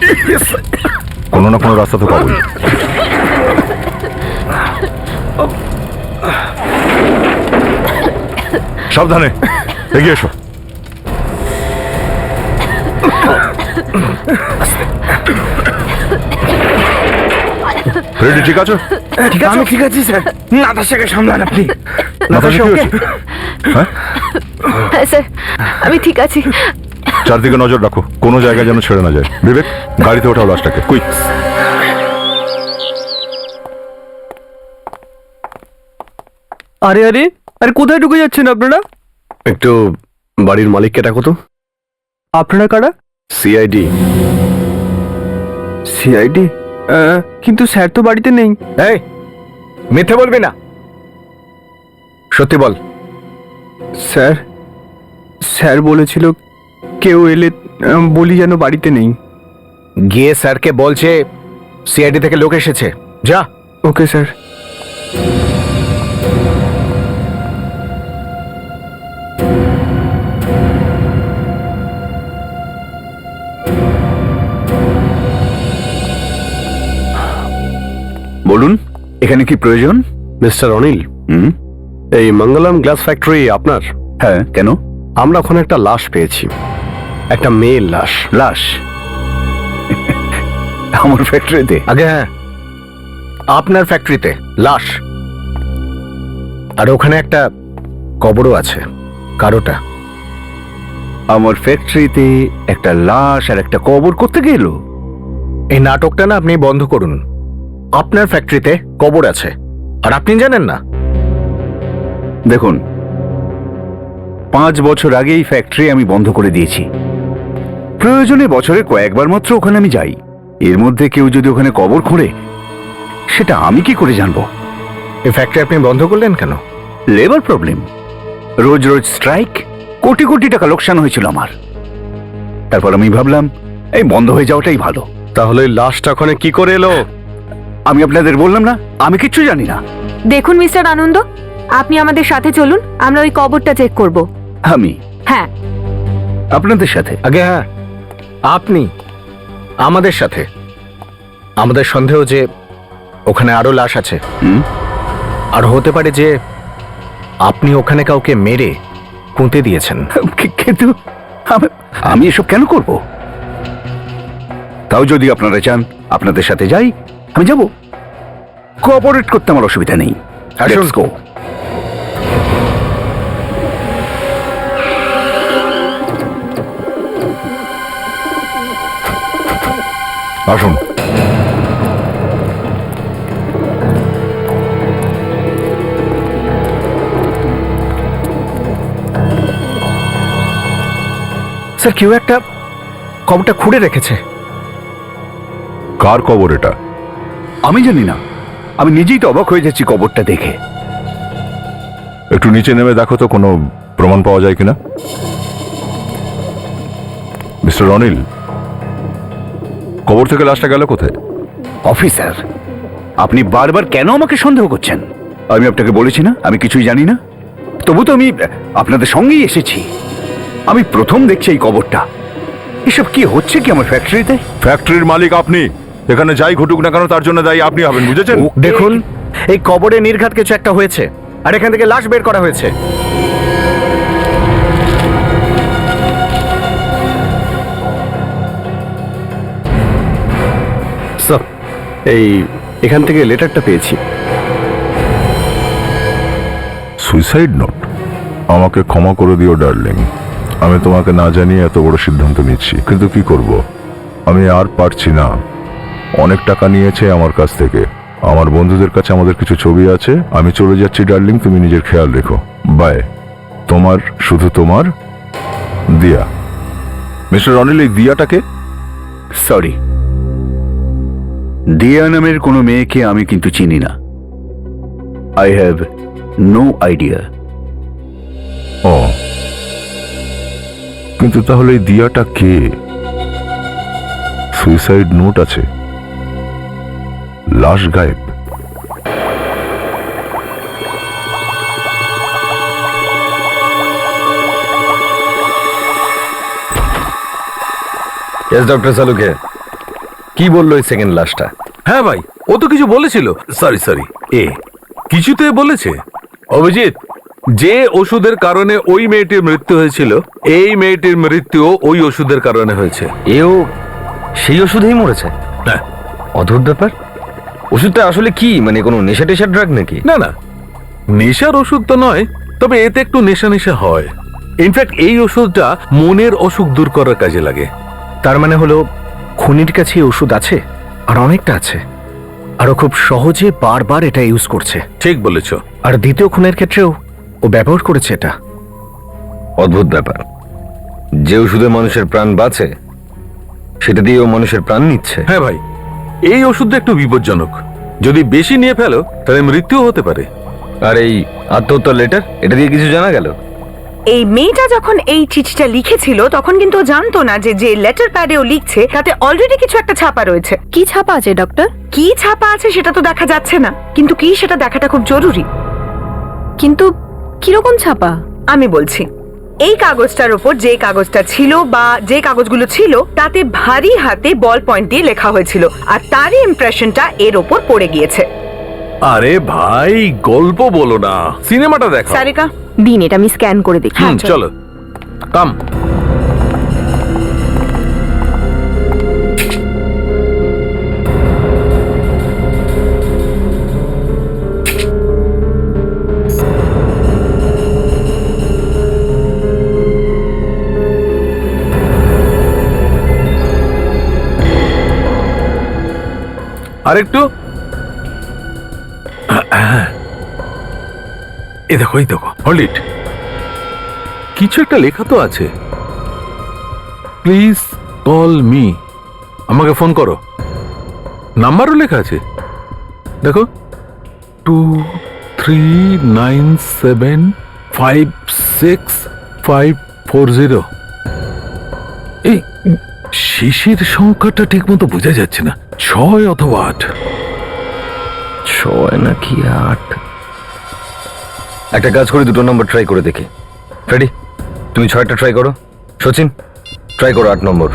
কোনো না কোনো রাস্তা তো পাবোই। সাবধানে এগিয়ে এসো। ফ্রেডি ঠিক আছো? ঠিক আছে, আমি ঠিক আছি স্যার। নাতাশাকে সামলান আপনি। নাতাশা কি হয়েছে? হ্যাঁ হ্যাঁ স্যার, আমি ঠিক আছি। চারদিকে নজর রাখো, কোনো জায়গায় যেন ছেড়ে না যায়। বিবেক গাড়িতে ওঠাও লাশটাকে, কুইক। আরে আরে আরে কোথায় ঢুকে যাচ্ছেন আপনারা? একটু বাড়ির মালিককে ডাকো তো। আপনারা কারা? সিআইডি। সিআইডি? কিন্তু স্যার তো বাড়িতে নেই। এই মিথ্যে বলবি না, সত্যি বল। স্যার স্যার বলেছিল কেউ এলে বলি যেন বাড়িতে নেই। গিয়ে স্যারকে বলছে সিআইডি থেকে লোক এসেছে, যা। Okay sir. বলুন, এখানে কি প্রয়োজন? মিস্টার অনিল, এই মঙ্গলম গ্লাস ফ্যাক্টরি আপনার? হ্যাঁ, কেন? আমরা ওখানে একটা লাশ পেয়েছি, একটা মেয়ের লাশ। লাশ আমার ফ্যাক্টরিতে? আগে হ্যাঁ, আপনার ফ্যাক্টরিতে লাশ, আর ওখানে একটা কবরও আছে। কারোটা? আমার ফ্যাক্টরিতে একটা লাশ আর একটা কবর করতে গেল? এই নাটকটা না আপনি বন্ধ করুন। আপনার ফ্যাক্টরিতে কবর আছে আর আপনি জানেন না? দেখুন, 5 বছর আগে এই ফ্যাক্টরি আমি বন্ধ করে দিয়েছি। প্রয়োজনে বছরে কয়েকবার মাত্র ওখানে আমি যাই। এর মধ্যে কেউ যদি ওখানে কবর খোঁড়ে, সেটা আমি কি করে জানবো? এই ফ্যাক্টরি আপনি বন্ধ করলেন কেন? লেবার প্রবলেম, রোজ রোজ স্ট্রাইক, কোটি কোটি টাকা লোকসান হয়েছিল আমার। তারপর আমি ভাবলাম এই বন্ধ হয়ে যাওয়াটাই ভালো। তাহলে এই লাশটা ওখানে কি করে এলো? আমি আপনাদের বললাম না, আমি কিচ্ছু জানি না। দেখুন মিস্টার আনন্দ, আপনি আমাদের সাথে চলুন, আমরা ওই কবরটা চেক করব। আমি হ্যাঁ। আপনাদের সাথে? আগে হ্যাঁ, আপনি আমাদের সাথে। আমাদের সন্দেহ যে ওখানে আরো লাশ আছে। আর হতে পারে যে আপনি ওখানে কাউকে মেরে পুঁতে দিয়েছেন। কিন্তু আমি এসব কেন করব? তাও যদি আপনারা চান আপনাদের সাথে যাই, আমি যাব। কোঅপারেট করতে আমার অসুবিধা নেই। Let's go. আসুন। স্যার, কেউ একটা কবরটা খুঁড়ে রেখেছে। কার কবর এটা? আমি জানি না, আমি নিজেই তো অবাক হয়ে যাচ্ছি কবরটা দেখে। একটু নিচে নেমে দেখো তো কোনো প্রমাণ পাওয়া যায় কিনা। মিস্টার অনিল, কবর থেকে লাশটা গেল কোথায়? অফিসার, আপনি বারবার কেন আমাকে সন্দেহ করছেন? আমি আপনাকে বলেছি না আমি কিছুই জানি না। তবু তো আমি আপনাদের সঙ্গেই এসেছি। আমি প্রথম দেখছি এই কবরটা। এসব কি হচ্ছে কি আমার ফ্যাক্টরিতে? ফ্যাক্টরির মালিক আপনি, এখানে যাই ঘটুক না কেন তার জন্য দায়ী আপনি হবেন, বুঝেছেন? দেখুন, এই কবরে নির্ঘাত কিছু একটা হয়েছে আর এখান থেকে লাশ বের করা হয়েছে। স্যার, এখান থেকে লেটারটা পেয়েছি। Suicide note? আমাকে ক্ষমা করে দিও ডার্লিং, আমি তোমাকে না জানিয়ে এত বড় সিদ্ধান্ত নিচ্ছি, কিন্তু কি করব, আমি আর পারছি না। অনেক টাকা নিয়েছে আমার কাছ থেকে, আমার বন্ধুদের কাছে আমাদের কিছু ছবি আছে। আমি চলে যাচ্ছি ডার্লিং, তুমি নিজের খেয়াল রেখো। বাই। তোমার, শুধু তোমার, দিয়া। মিস্টার অনিল, এই দিয়াটাকে? সরি, দিয়া নামের কোনো মেয়েকে আমি কিন্তু চিনি না। I have no idea. ও, কিন্তু তাহলে এই দিয়াটা কে? সুইসাইড নোট আছে, লাশ গায়েব। ডক্টর সালুকে কি বললো এই সেকেন্ড লাশটা? হ্যাঁ ভাই, ও তো কিছু বলেছিল। সরি কিছুতে বলেছে। অভিজিৎ, যে ওষুধের কারণে ওই মেয়েটির মৃত্যু হয়েছিল, এই মেয়েটির মৃত্যুও ওই ওষুধের কারণে হয়েছে। এও সেই ওষুধেই মরেছে? হ্যাঁ। অদ্ভুত ব্যাপার। ওষুধটা আসলে কি, মানে কোনো নেশা টেশার ড্রাগ নাকি? না না, নেশার ওষুধ তো নয়, তবে এতে একটু নেশা নেশা হয়। ইনফ্যাক্ট এই ওষুধটা মনের অসুখ দূর করার কাজে লাগে। তার মানে হলো খুনির কাছে এই ওষুধ আছে, আর অনেকটা আছে, আরো খুব সহজে বারবার এটা ইউজ করছে। ঠিক বলেছ। আর দ্বিতীয় খুনের ক্ষেত্রেও ও ব্যবহার করেছে এটা। অদ্ভুত ব্যাপার, যে ওষুধে মানুষের প্রাণ বাঁচে সেটা দিয়ে ও মানুষের প্রাণ নিচ্ছে। হ্যাঁ ভাই, এই ওষুধটা একটু বিপজ্জনক। যদি বেশি নিয়ে ফেলো তাহলে মৃত্যুও হতে পারে। আর এই আত্মহত্যার লেটার, এটা দিয়ে কিছু জানা গেল? এই মেয়েটা যখন এই চিঠিটা লিখেছিল তখন কিন্তু ও জানতো না যে যে লেটার প্যাডে ও লিখছে তাতে অলরেডি কিছু একটা ছাপা রয়েছে। কি ছাপা আছে ডক্টর? কি ছাপা আছে সেটা তো দেখা যাচ্ছে না, কিন্তু কি সেটা দেখাটা খুব জরুরি। কিন্তু কিরকম ছাপা? আমি বলছি, এই কাগজটার উপর যে কাগজটা ছিল বা যে কাগজগুলো ছিল তাতে ভারী হাতে বল পয়েন্ট দিয়ে লেখা হয়েছিল, আর তারই ইমপ্রেশনটা এর ওপর পড়ে গিয়েছে। আরে ভাই, গল্প বলো না, সিনেমাটা দেখো। সারিকা, দিন, এটা আমি স্ক্যান করে দেখি। চলো কাম। আরেকটু। এই দেখো হোল্ড ইট। কিছু একটা লেখা তো আছে, প্লিজ কল মি, আমাকে ফোন করো। নাম্বারও লেখা আছে, দেখো 2397565540। এই শিশির সংখ্যাটা ঠিক মতো বোঝা যাচ্ছে না, 6 অথবা 8। 6 নাকি 8? একটা কাজ করি, দুটো নম্বর ট্রাই করে দেখি। ফ্রেডি, তুমি 6টা ট্রাই করো। সচিন, ট্রাই করো 8 নম্বর।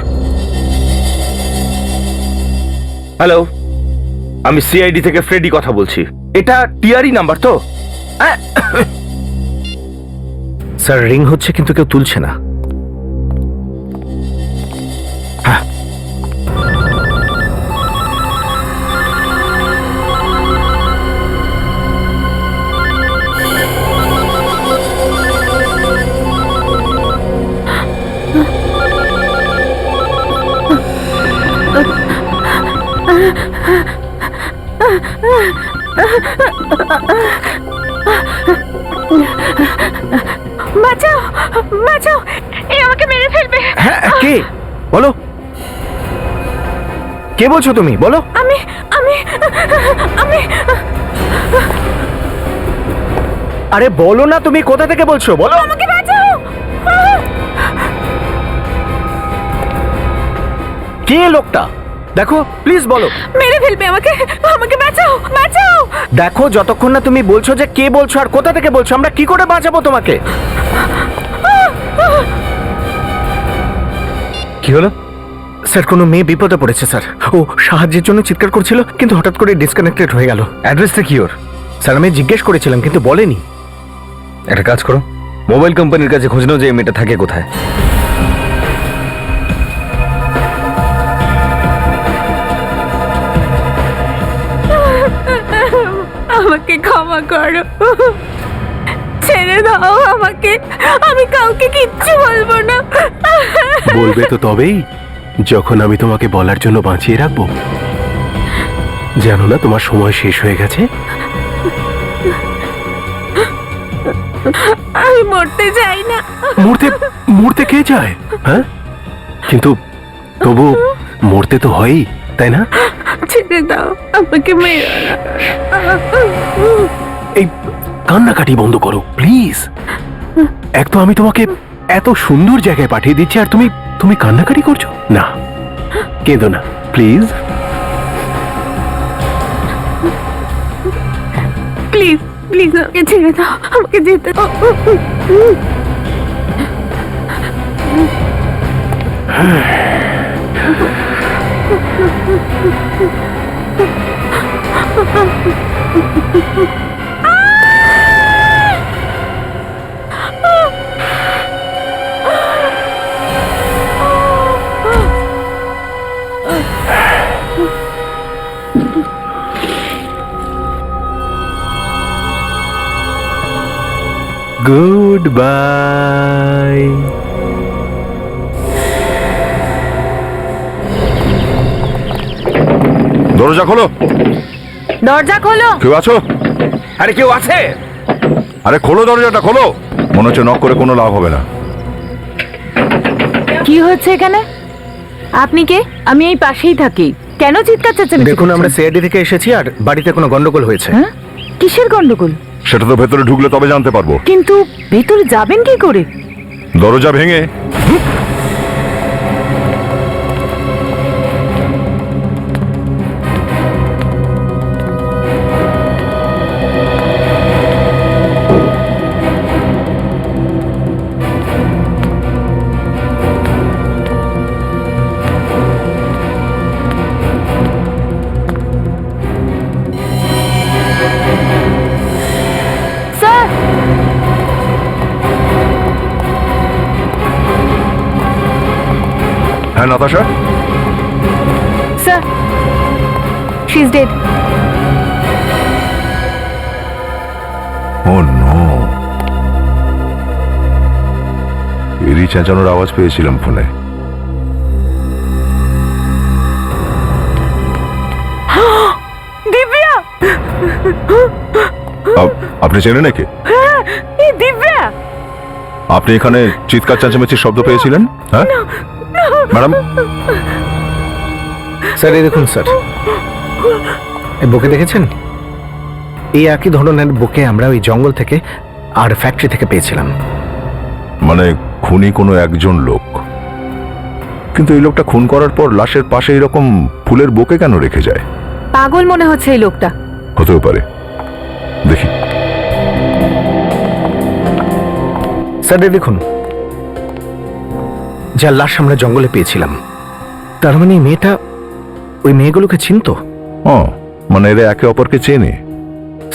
হ্যালো, আমি সিআইডি থেকে ফ্রেডি কথা বলছি। এটা টিআরই নাম্বার তো? স্যার, রিং হচ্ছে কিন্তু কেউ তুলছে না। বাঁচাও বাঁচাও, এ আমাকে মেরে ফেলবে। হ্যাঁ, কে? বলো, কে বলছো তুমি? বলো। আমি আমি আমি আরে বলো না, তুমি কোথা থেকে বলছো? বলো। আমাকে বাঁচাও। কে লোকটা? দেখো, প্লিজ বলো। মেরে ফেলবে আমাকে, আমাকে বাঁচাও বাঁচাও। দেখো, যতক্ষণ না তুমি বলছো যে কে বলছো আর কোথা থেকে বলছো, আমরা কি করে বাঁচাবো তোমাকে? কি হলো? স্যার, কোনো মেয়ে বিপদে পড়েছে স্যার। ও সাহায্যের জন্য চিৎকার করছিল, কিন্তু হঠাৎ করে ডিসকানেক্টেড হয়ে গেল। অ্যাড্রেসটা কি ওর? স্যার, আমি জিজ্ঞেস করেছিলাম কিন্তু বলেনি। একটা কাজ করো, মোবাইল কোম্পানির কাছে খোঁজ নাও যে এই মেয়েটা থাকে কোথায়। আমাকে ক্ষমা করো, ছেড়ে দাও আমাকে, আমি কাউকে কিচ্ছু বলবো না। বলবে তো তবেই, যখন আমি তোমাকে বলার জন্য বাঁচিয়ে রাখবো। জানো না তোমার সময় শেষ হয়ে গেছে? আমি মরতে চাই না। মরতে মরতে কে চায়? হ্যাঁ, কিন্তু তবু মরতে তো হয়ই, তাই না? ছেড়ে দাও, আমাকে মেরো না। এই কান্নাকাটি বন্ধ করো প্লিজ। এক তো আমি তোমাকে এত সুন্দর জায়গায় পাঠিয়ে দিচ্ছি আর তুমি তুমি কান্নাকাটি করছো। না, কেঁদো না প্লিজ। প্লিজ প্লিজ আমাকে ছেড়ে দাও, আমাকে যেতে দাও। Good bye. দরজা খোলো। দরজা খোলো। কেউ আছো? আরে কেউ আছে? আরে খোলো, দরজাটা খোলো। মনে হচ্ছে নক করে কোনো লাভ হবে না। কি হচ্ছে এখানে? আপনি কে? আমি এই পাশেই থাকি, কেন চিৎকার চেঁচামেচি দেখুন, আমরা করছেন? সিআইডি থেকে এসেছি আর বাড়িতে কোনো গন্ডগোল হয়েছে। হ্যাঁ? কিসের গন্ডগোল? সেটা তো ভেতরে ঢুকলে তবে জানতে পারবো। কিন্তু ভেতরে যাবেন কি করে? দরজা ভেঙে। স্যার, হ্যাঁ Natasha, sir, she is dead. Oh no. এরই চেঁচানোর আওয়াজ পেয়েছিলাম ফোনে। দিব্যা! আপনি চেনেন নাকি? এই দিব্যা! আপনি এখানে চিৎকার চেঁচামেচির শব্দ পেয়েছিলেন? হ্যাঁ ম্যাডাম। স্যার এই দেখুন স্যার, এই বুকে দেখেছেন? এই একই ধরনের বুকে আমরা ওই জঙ্গল থেকে আর ফ্যাক্টরি থেকে পেয়েছিলাম। মানে খুনি কোনো একজন লোক, কিন্তু এই লোকটা খুন করার পর লাশের পাশে এরকম ফুলের বোকে কেন রেখে যায়? পাগল মনে হচ্ছে এই লোকটা। হতেও পারে, দেখি। স্যার এই দেখুন, যার লাশ আমরা জঙ্গলে পেয়েছিলাম, তার মানে এই মেয়েটা ওই মেয়েগুলোকে চিনতো। ও, মানে এরা একে অপরকে চেনে।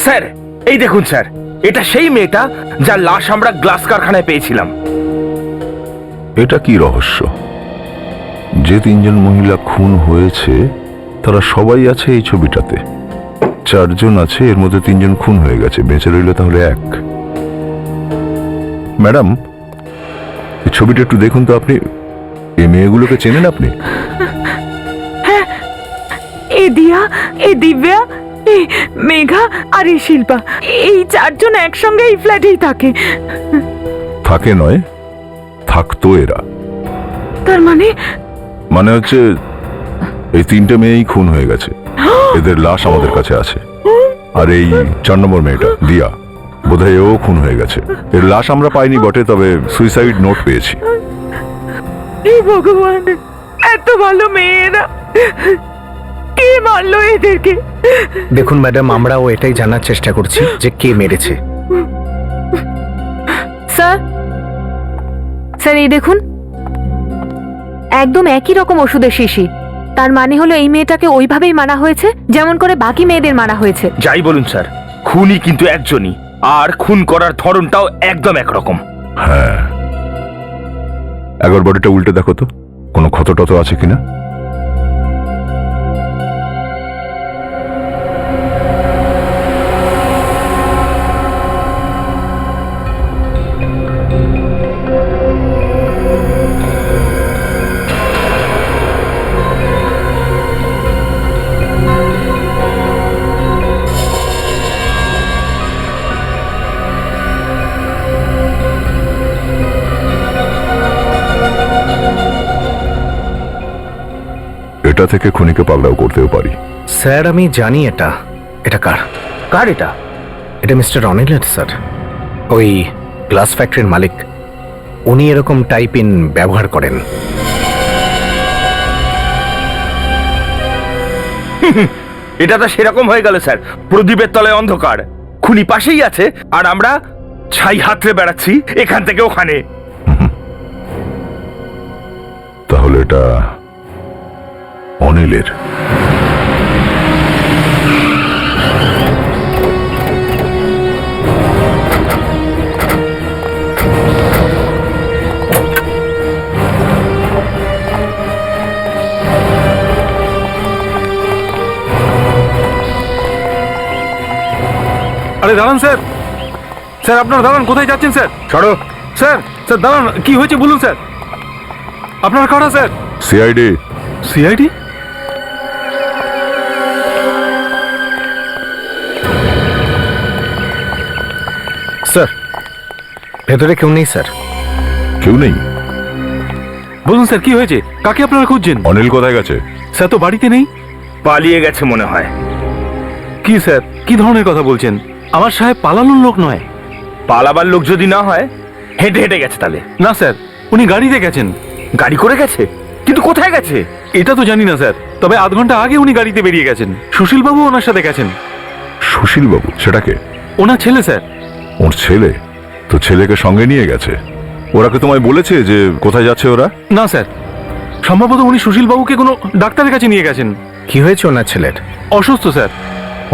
স্যার এই দেখুন স্যার, এটা সেই মেয়েটা যার লাশ আমরা গ্লাস কারখানায় পেয়েছিলাম। এটা কি রহস্য? যে তিনজন মহিলা খুন হয়েছে তারা সবাই আছে এই ছবিটাতে। চারজন আছে, এর মধ্যে তিনজন খুন হয়ে গেছে, বেঁচে রইল তাহলে এক। ম্যাডাম, এই ছবিটা একটু দেখুন তো। আপনি এই মেয়েগুলোকে চেনেন? আপনি এ দিয়া, এ দিব্যা, এ মেঘা আর এই শিল্পা, এই চারজন একসঙ্গে এই ফ্ল্যাটেই থাকে। থাকে নয়, থাকতো এরা। তার মানে মানে হচ্ছে এই তিনটে মেয়েই খুন হয়ে গেছে, এদের লাশ আমাদের কাছে আছে। আর এই 4 নম্বর মেয়েটা দিয়া, বোধহয় এও খুন হয়ে গেছে। এর লাশ আমরা পাইনি বটে, তবে সুইসাইড নোট পেয়েছি। হে ভগবান, এত ভালো মেয়েরা, কে মারলো এদেরকে? দেখুন ম্যাডাম, আমরাও এটাই জানার চেষ্টা করছি যে কে মেরেছে। স্যার, স্যার এই দেখুন, একদম একই রকম ওষুধের শিশি। তার মানে হলো এই মেয়েটাকে ওইভাবেই মারা হয়েছে যেমন করে বাকি মেয়েদের মারা হয়েছে। যাই বলুন স্যার, খুনি কিন্তু একজনই, আর খুন করার ধরনটাও একদম একরকম। হ্যাঁ, একবার বডিটা উল্টে দেখো তো, কোনো ক্ষত টত আছে কিনা। থেকে খুনিকে পাকড়াও করতেও পারি। স্যার আমি জানি এটা এটা কার কার এটা? এটা মিস্টার অনিলের স্যার, ওই গ্লাস ফ্যাক্টরির মালিক। উনি এরকম টাইপ ইন ব্যবহার করেন। এটা তো সেরকম হয়ে গেল স্যার, প্রদীপের তলায় অন্ধকার, খুনি পাশেই আছে আর আমরা ছাই হাতড়ে বেড়াচ্ছি এখান থেকে ওখানে। তাহলে এটা অনিলের। আরে দাঁড়ান স্যার, স্যার আপনারা দাঁড়ান, কোথায় যাচ্ছেন স্যার? ছাড়ো। স্যার স্যার দাঁড়ান, কি হয়েছে বলুন স্যার। আপনারা কারা স্যার? সিআইডি। সিআইডি? স্যার ভেতরে কেউ নেই স্যার। কেউ নেই? বলুন স্যার কি হয়েছে, কাকে আপনারা খুঁজছেন? অনিল কোথায় গেছে? স্যার তো বাড়িতে নেই। পালিয়ে গেছে মনে হয়। কি স্যার, কি ধরনের কথা বলছেন? আমার সাহেব পালানোর লোক নয়। পালাবার লোক যদি না হয় হেঁটে হেঁটে গেছে তাহলে। না স্যার, উনি গাড়িতে গেছেন। গাড়ি করে গেছে? কিন্তু কোথায় গেছে? এটা তো জানি না স্যার, তবে আধ ঘন্টা আগে উনি গাড়িতে বেরিয়ে গেছেন। সুশীল বাবু ওনার সাথে গেছেন। সুশীল বাবু? সেটাকে? ওনার ছেলে স্যার। ওর ছেলে? তো ছেলেকে সঙ্গে নিয়ে গেছে? ওরা কি তোমায় বলেছে যে কোথায় যাচ্ছে ওরা? না স্যার, সম্ভবত উনি সুশীল বাবুকে কোনো ডাক্তারের কাছে নিয়ে গেছেন। কি হয়েছে ওনার ছেলের? অসুস্থ স্যার।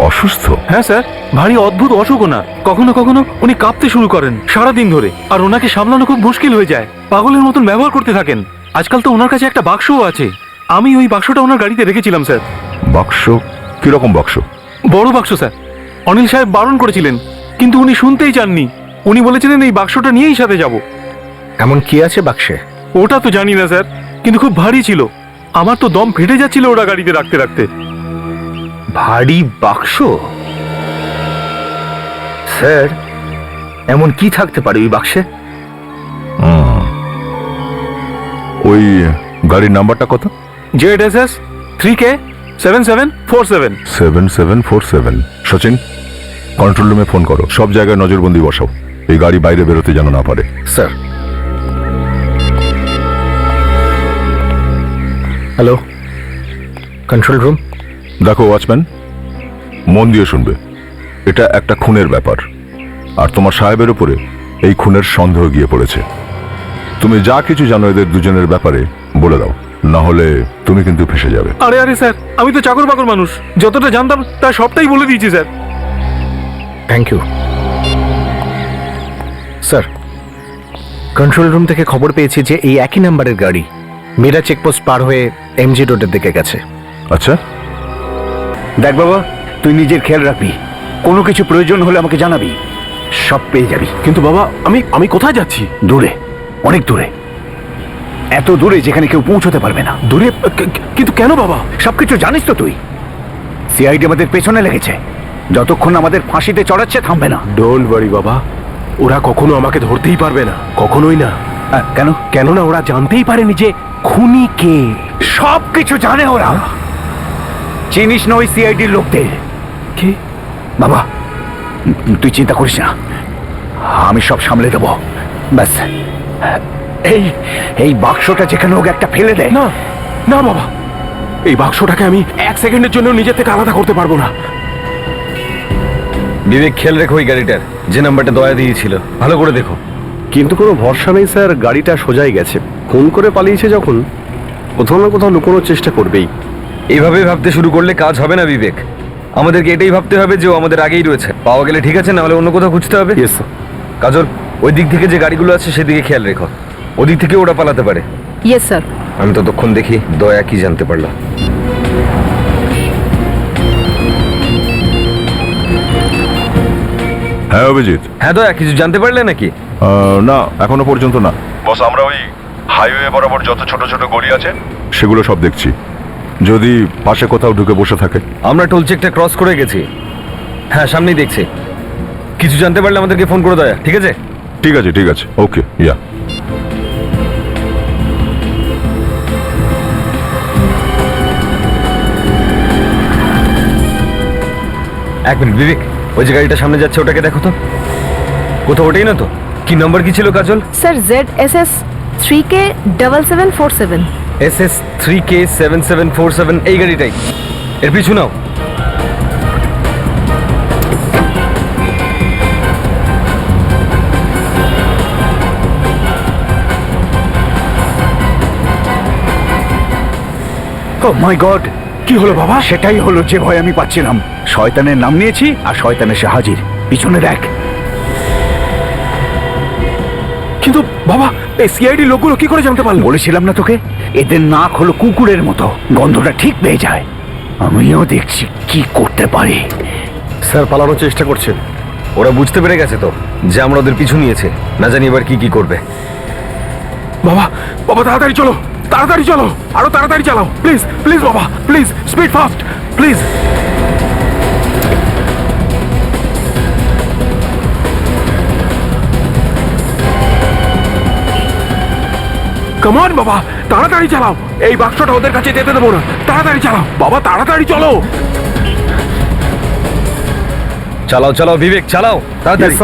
অসুস্থ? হ্যাঁ স্যার, ভারী অদ্ভুত অসুখ ওনার। কখনো কখনো উনি কাঁপতে শুরু করেন সারাদিন ধরে, আর ওনাকে সামলানো খুব মুশকিল হয়ে যায়। পাগলের মতন ব্যবহার করতে থাকেন। আজকাল তো ওনার কাছে একটা বাক্সও আছে। আমি ওই বাক্সটা ওনার গাড়িতে রেখেছিলাম স্যার। বাক্স? কিরকম বাক্স? বড় বাক্স স্যার। অনিল সাহেব বারণ করেছিলেন, কিন্তু উনি শুনতেই চাননি। উনি বলেছিলেন এই বাক্সটা নিয়েই সাথে যাব। এমন কি আছে বাক্সে? ওটা তো জানি না স্যার, কিন্তু খুব ভারী ছিল। আমার তো দম ফেটে যাচ্ছিল ওরা গাড়িতে রাখতে রাখতে। ভারী বাক্স? স্যার এমন কি থাকতে পারে ওই বাক্সে? ওই গাড়ির নাম্বারটা কত? ZSS 3K 7747। 7747। সচিন, কন্ট্রোল রুমে ফোন করো, সব জায়গায় নজরবন্দি বসাও, এই গাড়ি বাইরে বেরোতে যেন না পারে। স্যার। Hello, control room. দেখো ওয়াচম্যান, মন দিয়ে শুনবে। এটা একটা খুনের ব্যাপার, আর তোমার সাহেবের উপরে এই খুনের সন্দেহ গিয়ে পড়েছে। তুমি যা কিছু জানো এদের দুজনের ব্যাপারে বলে দাও, না হলে তুমি কিন্তু ফেসে যাবে। আরে আরে স্যার, আমি তো চাকর বাকর মানুষ, যতটা জানতাম তা সবটাই বলে দিয়েছি sir. Thank you sir. Control room থেকে খবর পেয়েছি যে এই একই নাম্বারের গাড়ি মীরা চেকপোস্ট পার হয়ে এমজি রোডের দিকে গেছে। আচ্ছা, দেখ বাবা, তুই নিজের খেয়াল রাখবি, কোনো কিছু প্রয়োজন হলে আমাকে জানাবি, সব পেয়ে যাবি। কিন্তু বাবা, আমি কোথায় যাচ্ছি? দূরে, অনেক দূরে, এত দূরে যেখানে কেউ পৌঁছতে পারবে না। দূরে? কিন্তু কেন বাবা? সবকিছু জানিস তো তুই। সিআইডি আমাদের পেছনে লেগেছে, যতক্ষণ আমাদের ফাঁসিতে চড়াচ্ছে থামবে না। ডোন্ট ওয়ারি বাবা, ওরা কখনো আমাকে ধরতেই পারবে না, কখনোই না। কেন? কেননা ওরা জানতেই পারেনি যে খুনি কে। সব কিছু জানে ওরা। চিনিস না ওই সিআইডির লোকদের? কি? বাবা তুই চিন্তা করিস না, আমি সব সামলে দেবো। ব্যাস এই এই বাক্সটা যেখানে হোক একটা ফেলে দেয়। না না বাবা, এই বাক্সটাকে আমি এক সেকেন্ডের জন্য নিজের থেকে আলাদা করতে পারবো না। বিবেক, খেয়াল রেখো ওই গাড়িটার, যে নাম্বারটা দয়া দিয়েছিল, ভালো করে দেখো। কিন্তু কোনো ভরসা নেই স্যার, গাড়িটা সোজাই গেছে। খুন করে পালিয়েছে যখন, কোথাও না কোথাও লুকোনোর চেষ্টা করবেই। এইভাবে ভাবতে শুরু করলে কাজ হবে না বিবেক। আমাদেরকে এটাই ভাবতে হবে যে ও আমাদের আগেই রয়েছে। পাওয়া গেলে ঠিক আছে, না হলে অন্য কোথাও খুঁজতে হবে। Yes sir. কাজল, ওই দিক থেকে যে গাড়িগুলো আছে সেদিকে খেয়াল রেখো, ওদিক থেকে ওরা পালাতে পারে। Yes sir. আমি ততক্ষণ দেখি দয়া কি জানতে পারলো। হ্যাঁ অভিজিৎ। হ্যাঁ দয়া, কিছু জানতে পারলে নাকি? না, এখনো পর্যন্ত না বস। আমরা ওই হাইওয়ে বরাবর যত ছোট ছোট গলি আছে সেগুলো সব দেখছি। যদি পাশে কোথাও ঢুকে বসে থাকে। আমরা টোল চেকটা ক্রস করে গেছি। হ্যাঁ, সামনেই দেখছি। কিছু জানতে পারলে আমাদেরকে ফোন করে দয়া, ঠিক আছে? ঠিক আছে, ঠিক আছে, ওকে, ইয়া। এক মিনিট বিবেক, ওই যে গাড়িটা সামনে যাচ্ছে ওটাকে দেখো তো। কোথাও ওটাই না তো? কি নাম্বার কি ছিল কাজল? Sir ZSS 3K7747। SS3K7747, এই গাড়িটাই। এর পিছু নাও। ও মাই গড, কি হলো বাবা? সেটাই হলো যে ভয় আমি পাচ্ছিলাম। শয়তানের নাম নিয়েছি আর শয়তান এসে হাজির। পিছনে দেখ। কিন্তু বাবা, এই সিআইডি লোকগুলো কি করে জানতে পারলো? বলেছিলাম না তোকে, এদের নাক হলো কুকুরের মতো, গন্ধটা ঠিক পেয়ে যায়। আমিও দেখছি কি করতে পারি। স্যার পালানোর চেষ্টা করছে। ওরা বুঝতে পেরে গেছে তো যে আমরা ওদের পিছু নিয়েছে, না জানি এবার কি কি করবে। বাবা বাবা, তাড়াতাড়ি চলো, তাড়াতাড়ি চলো, আরো তাড়াতাড়ি চালাও প্লিজ, প্লিজ বাবা, please speed fast please. Come on বাবা, তাড়াতাড়ি চালাও, এই বাক্সটা ওদের কাছে যেতে দেবো না। তাড়াতাড়ি চালাও বাবা, তাড়াতাড়ি চলো। চালাও চালাও বিবেক, চালাও তাড়াতাড়ি।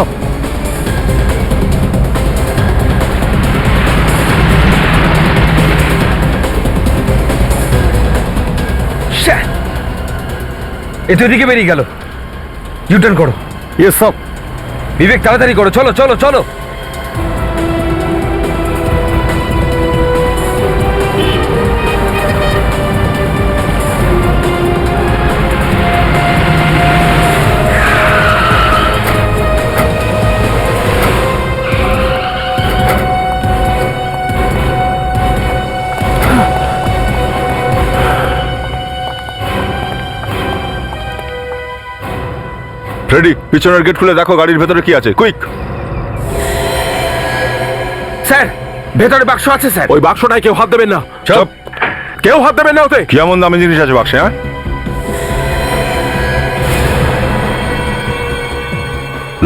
এ তো এদিকে বেরিয়ে গেল। ইউটার্ন করো। Yes sir. বিবেক তাড়াতাড়ি করো, চলো চলো চলো। রেডি, পিছনের গেট খুলে দেখো গাড়ির ভেতরে কি আছে, কুইক। স্যার, ভেতরে বাক্স আছে স্যার। ওই বাক্সটায় কেউ হাত দেবেন না। চুপ। কেউ হাত দেবেন না ওতে। কি এমন দামি জিনিস আছে বাক্সে? হ্যাঁ,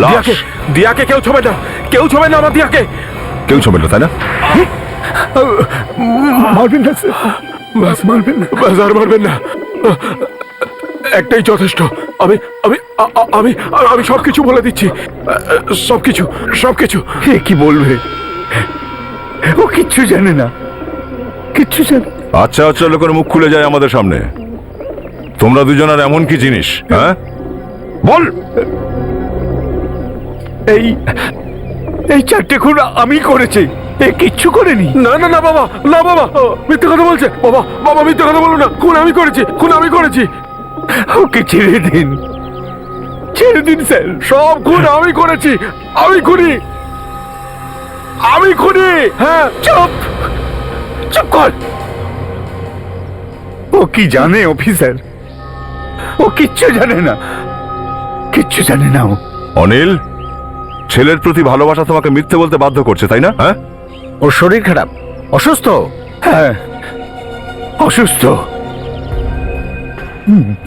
লাশ। দিয়াকে, দিয়াকে কেউ ছোবে না, কেউ ছোবে না আমার দিয়াকে। কেউ ছবে না, তাই না? মারবেন না স্যার, বাস মারবেন না, বাস আর মারবেন না, একটাই যথেষ্ট। আমি আমি আমি আমি সবকিছু বলে দিচ্ছি, সবকিছু সবকিছু। কি বলবে? ও কিচ্ছু জানে না, কিচ্ছু জানে। আচ্ছা আচ্ছা, লোকের মুখ খুলে যায় আমাদের সামনে। তোমরা দুজনের এমন কি জিনিস? হ্যাঁ বল। এই এই 4টে খুন আমি করেছি, এ কিচ্ছু করেনি। না না না বাবা, না বাবা, মিথ্যে কথা বলছে বাবা। বাবা মিথ্যে কথা বলো না, খুন আমি করেছি, খুন আমি করেছি। ওকে ছেড়ে দিন, ছেড়ে দিন স্যার। সব খুন আমি করেছি, আমি খুনি, আমি খুনি। হ্যাঁ, চুপ, চুপ কর। ও কি জানে অফিসার? ও কিচ্ছু জানে না, কিচ্ছু জানে না ও। অনিল, ছেলের প্রতি ভালোবাসা তোমাকে মিথ্যে বলতে বাধ্য করছে, তাই না? হ্যাঁ, ওর শরীর খারাপ, অসুস্থ। হ্যাঁ, অসুস্থ।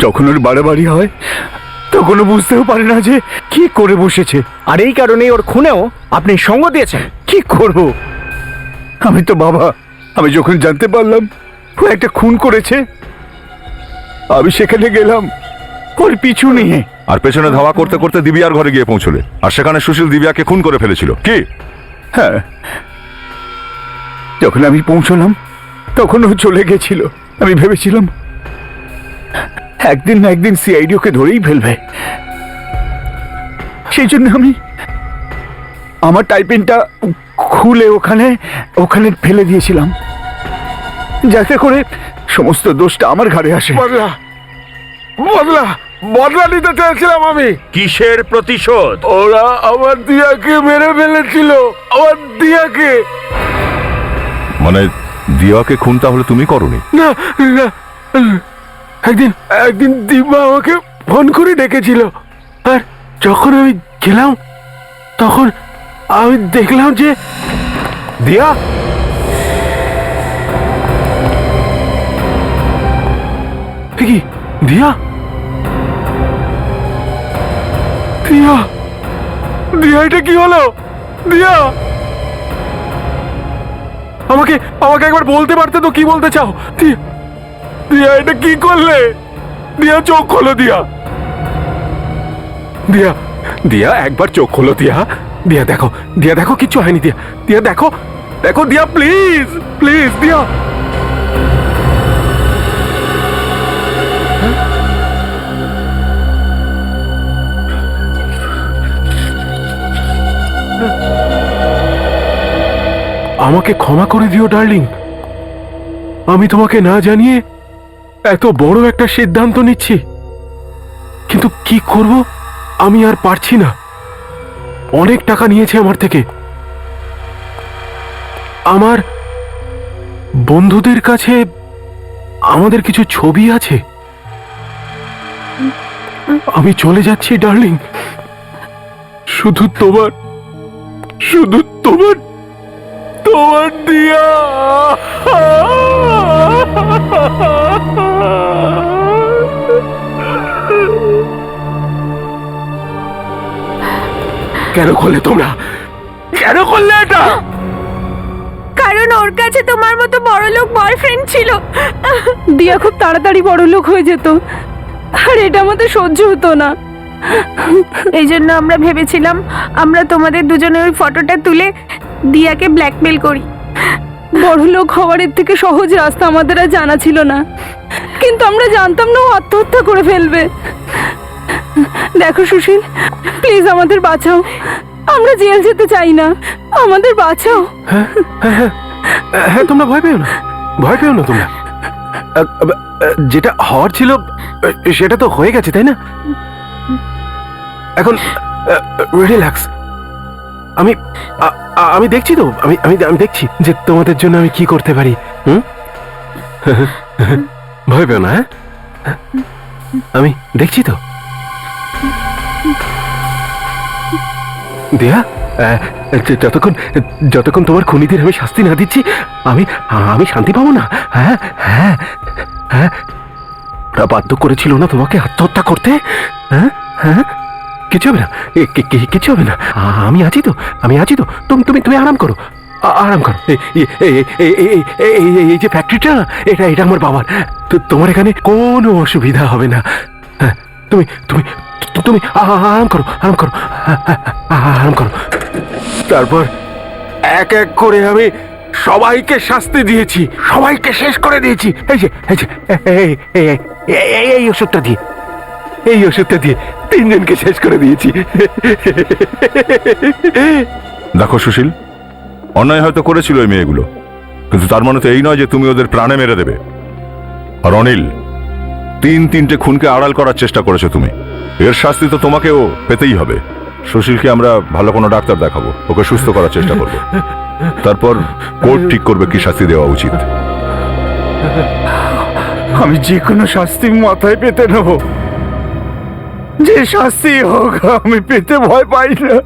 যখন ওর বাড়াবাড়ি হয় তখন ও বুঝতেও পারে না যে কি করে বসেছে। আর এই কারণেই ওর খুনেও আপনি সঙ্গ দিয়েছেন। কি করব? আমি তো বাবা, আমি যখন জানতে পারলাম ও একটা খুন করেছে, আমি সেখানে গেলাম ওর পিছু নিয়ে। আর পেছনে ধাওয়া করতে করতে দিবিয়ার ঘরে গিয়ে পৌঁছলে, আর সেখানে সুশীল দিবিয়াকে খুন করে ফেলেছিল। কি? হ্যাঁ, যখন আমি পৌঁছলাম তখন ও চলে গেছিল। আমি ভেবেছিলাম একদিন না একদিন সিআইডি ওকে ধরেই ফেলবে। সেই জন্য আমি আমার টাইপিংটা খুলে ওখানে ওখানে ফেলে দিয়েছিলাম, যাতে করে সমস্ত দোষটা আমার ঘাড়ে আসে। বদলা, বদলা, বদলা নিতে চেয়েছিলাম আমি। কিসের প্রতিশোধ? ওরা আমার দিয়াকে মেরে ফেলেছিল, আমার দিয়াকে। মানে দিয়াকে খুন তাহলে তুমি করনি? না না, একদিন একদিন দিব্যা আমাকে ফোন করে ডেকেছিল, আর যখন আমি গেলাম তখন আমি দেখলাম যে দিয়া কি দিয়া দিয়া দিয়া এটা কি হলো? দিয়া আমাকে আমাকে একবার বলতে পারতে তো কি বলতে চাও? দিয়া এটা কি করলে? দিয়া চোখ খোলো, দিয়া দিয়া, দিয়া একবার চোখ খোলো দিয়া। দিয়া দেখো কিচ্ছু হয়নি দিয়া। দিয়া দেখো দিয়া, প্লিজ প্লিজ দিয়া। আমাকে ক্ষমা করে দিও ডার্লিং, আমি তোমাকে না জানিয়ে এত বড় একটা সিদ্ধান্ত নিচ্ছি, কিন্তু কি করব আমি আর পারছি না। অনেক টাকা নিয়েছে আমার থেকে। আমার বন্ধুদের কাছে আমাদের কিছু ছবি আছে। আমি চলে যাচ্ছি ডার্লিং, শুধু তোমার দিয়া। কেন করলে তোমরা? কেন করলে এটা? কারণ ওর কাছে তোমার মতো বড়লোক বয়ফ্রেন্ড ছিল। দিয়া খুব তাড়াতাড়ি বড়লোক হয়ে যেত, আর এটা আমাদের সহ্য হতো না। এই জন্য আমরা ভেবেছিলাম আমরা তোমাদের দুজনের ওই ফটোটা তুলে দিয়াকে ব্ল্যাকমেল করি। বড়লোক হওয়ার এর থেকে সহজ রাস্তা আমাদের আর জানা ছিল না, কিন্তু আমরা জানতাম না ও আত্মহত্যা করে ফেলবে। দেখো সুশীল, প্লিজ আমাদের বাঁচাও, আমরা জেল যেতে চাই না, আমাদের বাঁচাও। হ্যাঁ, তোমরা ভয় পেও না তোমরা। যেটা হওয়ার ছিল সেটা তো হয়ে গেছে, তাই না? এখন রিল্যাক্স। আমি দেখছি তো, আমি দেখছি যে তোমাদের জন্য আমি কি করতে পারি। ভয় পেও না, হ্যাঁ? আমি দেখছি তো। দিয়া, যতক্ষণ তোমার খুনিদের আমি শাস্তি না দিচ্ছি আমি শান্তি পাবো না। হ্যাঁ হ্যাঁ হ্যাঁ, ওরা বাধ্য করেছিল না তোমাকে আত্মহত্যা করতে? হ্যাঁ হ্যাঁ, কিছু হবে না, কিছু হবে না। আমি আছি তো। তুমি আরাম করো। এই যে ফ্যাক্টরিটা, এটা আমার বাবার। তোমার এখানে কোনো অসুবিধা হবে না। হ্যাঁ, তুমি আরাম করো। তারপর এক এক করে আমি সবাইকে শাস্তি দিয়েছি, সবাইকে শেষ করে দিয়েছি। এই ওষুধটা দিয়ে 3 জনকে শেষ করে দিয়েছি। দেখো সুশীল, অন্যায় হয়তো করেছিল ওই মেয়েগুলো, কিন্তু তার মানে তো এই নয় যে তুমি ওদের প্রাণে মেরে দেবে। আর অনিল, 3 খুনকে আড়াল করার চেষ্টা করেছো তুমি, এর শাস্তি তো তোমাকেও পেতেই হবে। সুশীলকে আমরা ভালো কোনো ডাক্তার দেখাবো, ওকে সুস্থ করার চেষ্টা করবো, তারপর কোর্ট ঠিক করবে কি শাস্তি দেওয়া উচিত। আমি যে কোনো শাস্তি মাথায় পেতে নেব, যে শাস্তি হোক, আমি পেতে ভয় পাই না।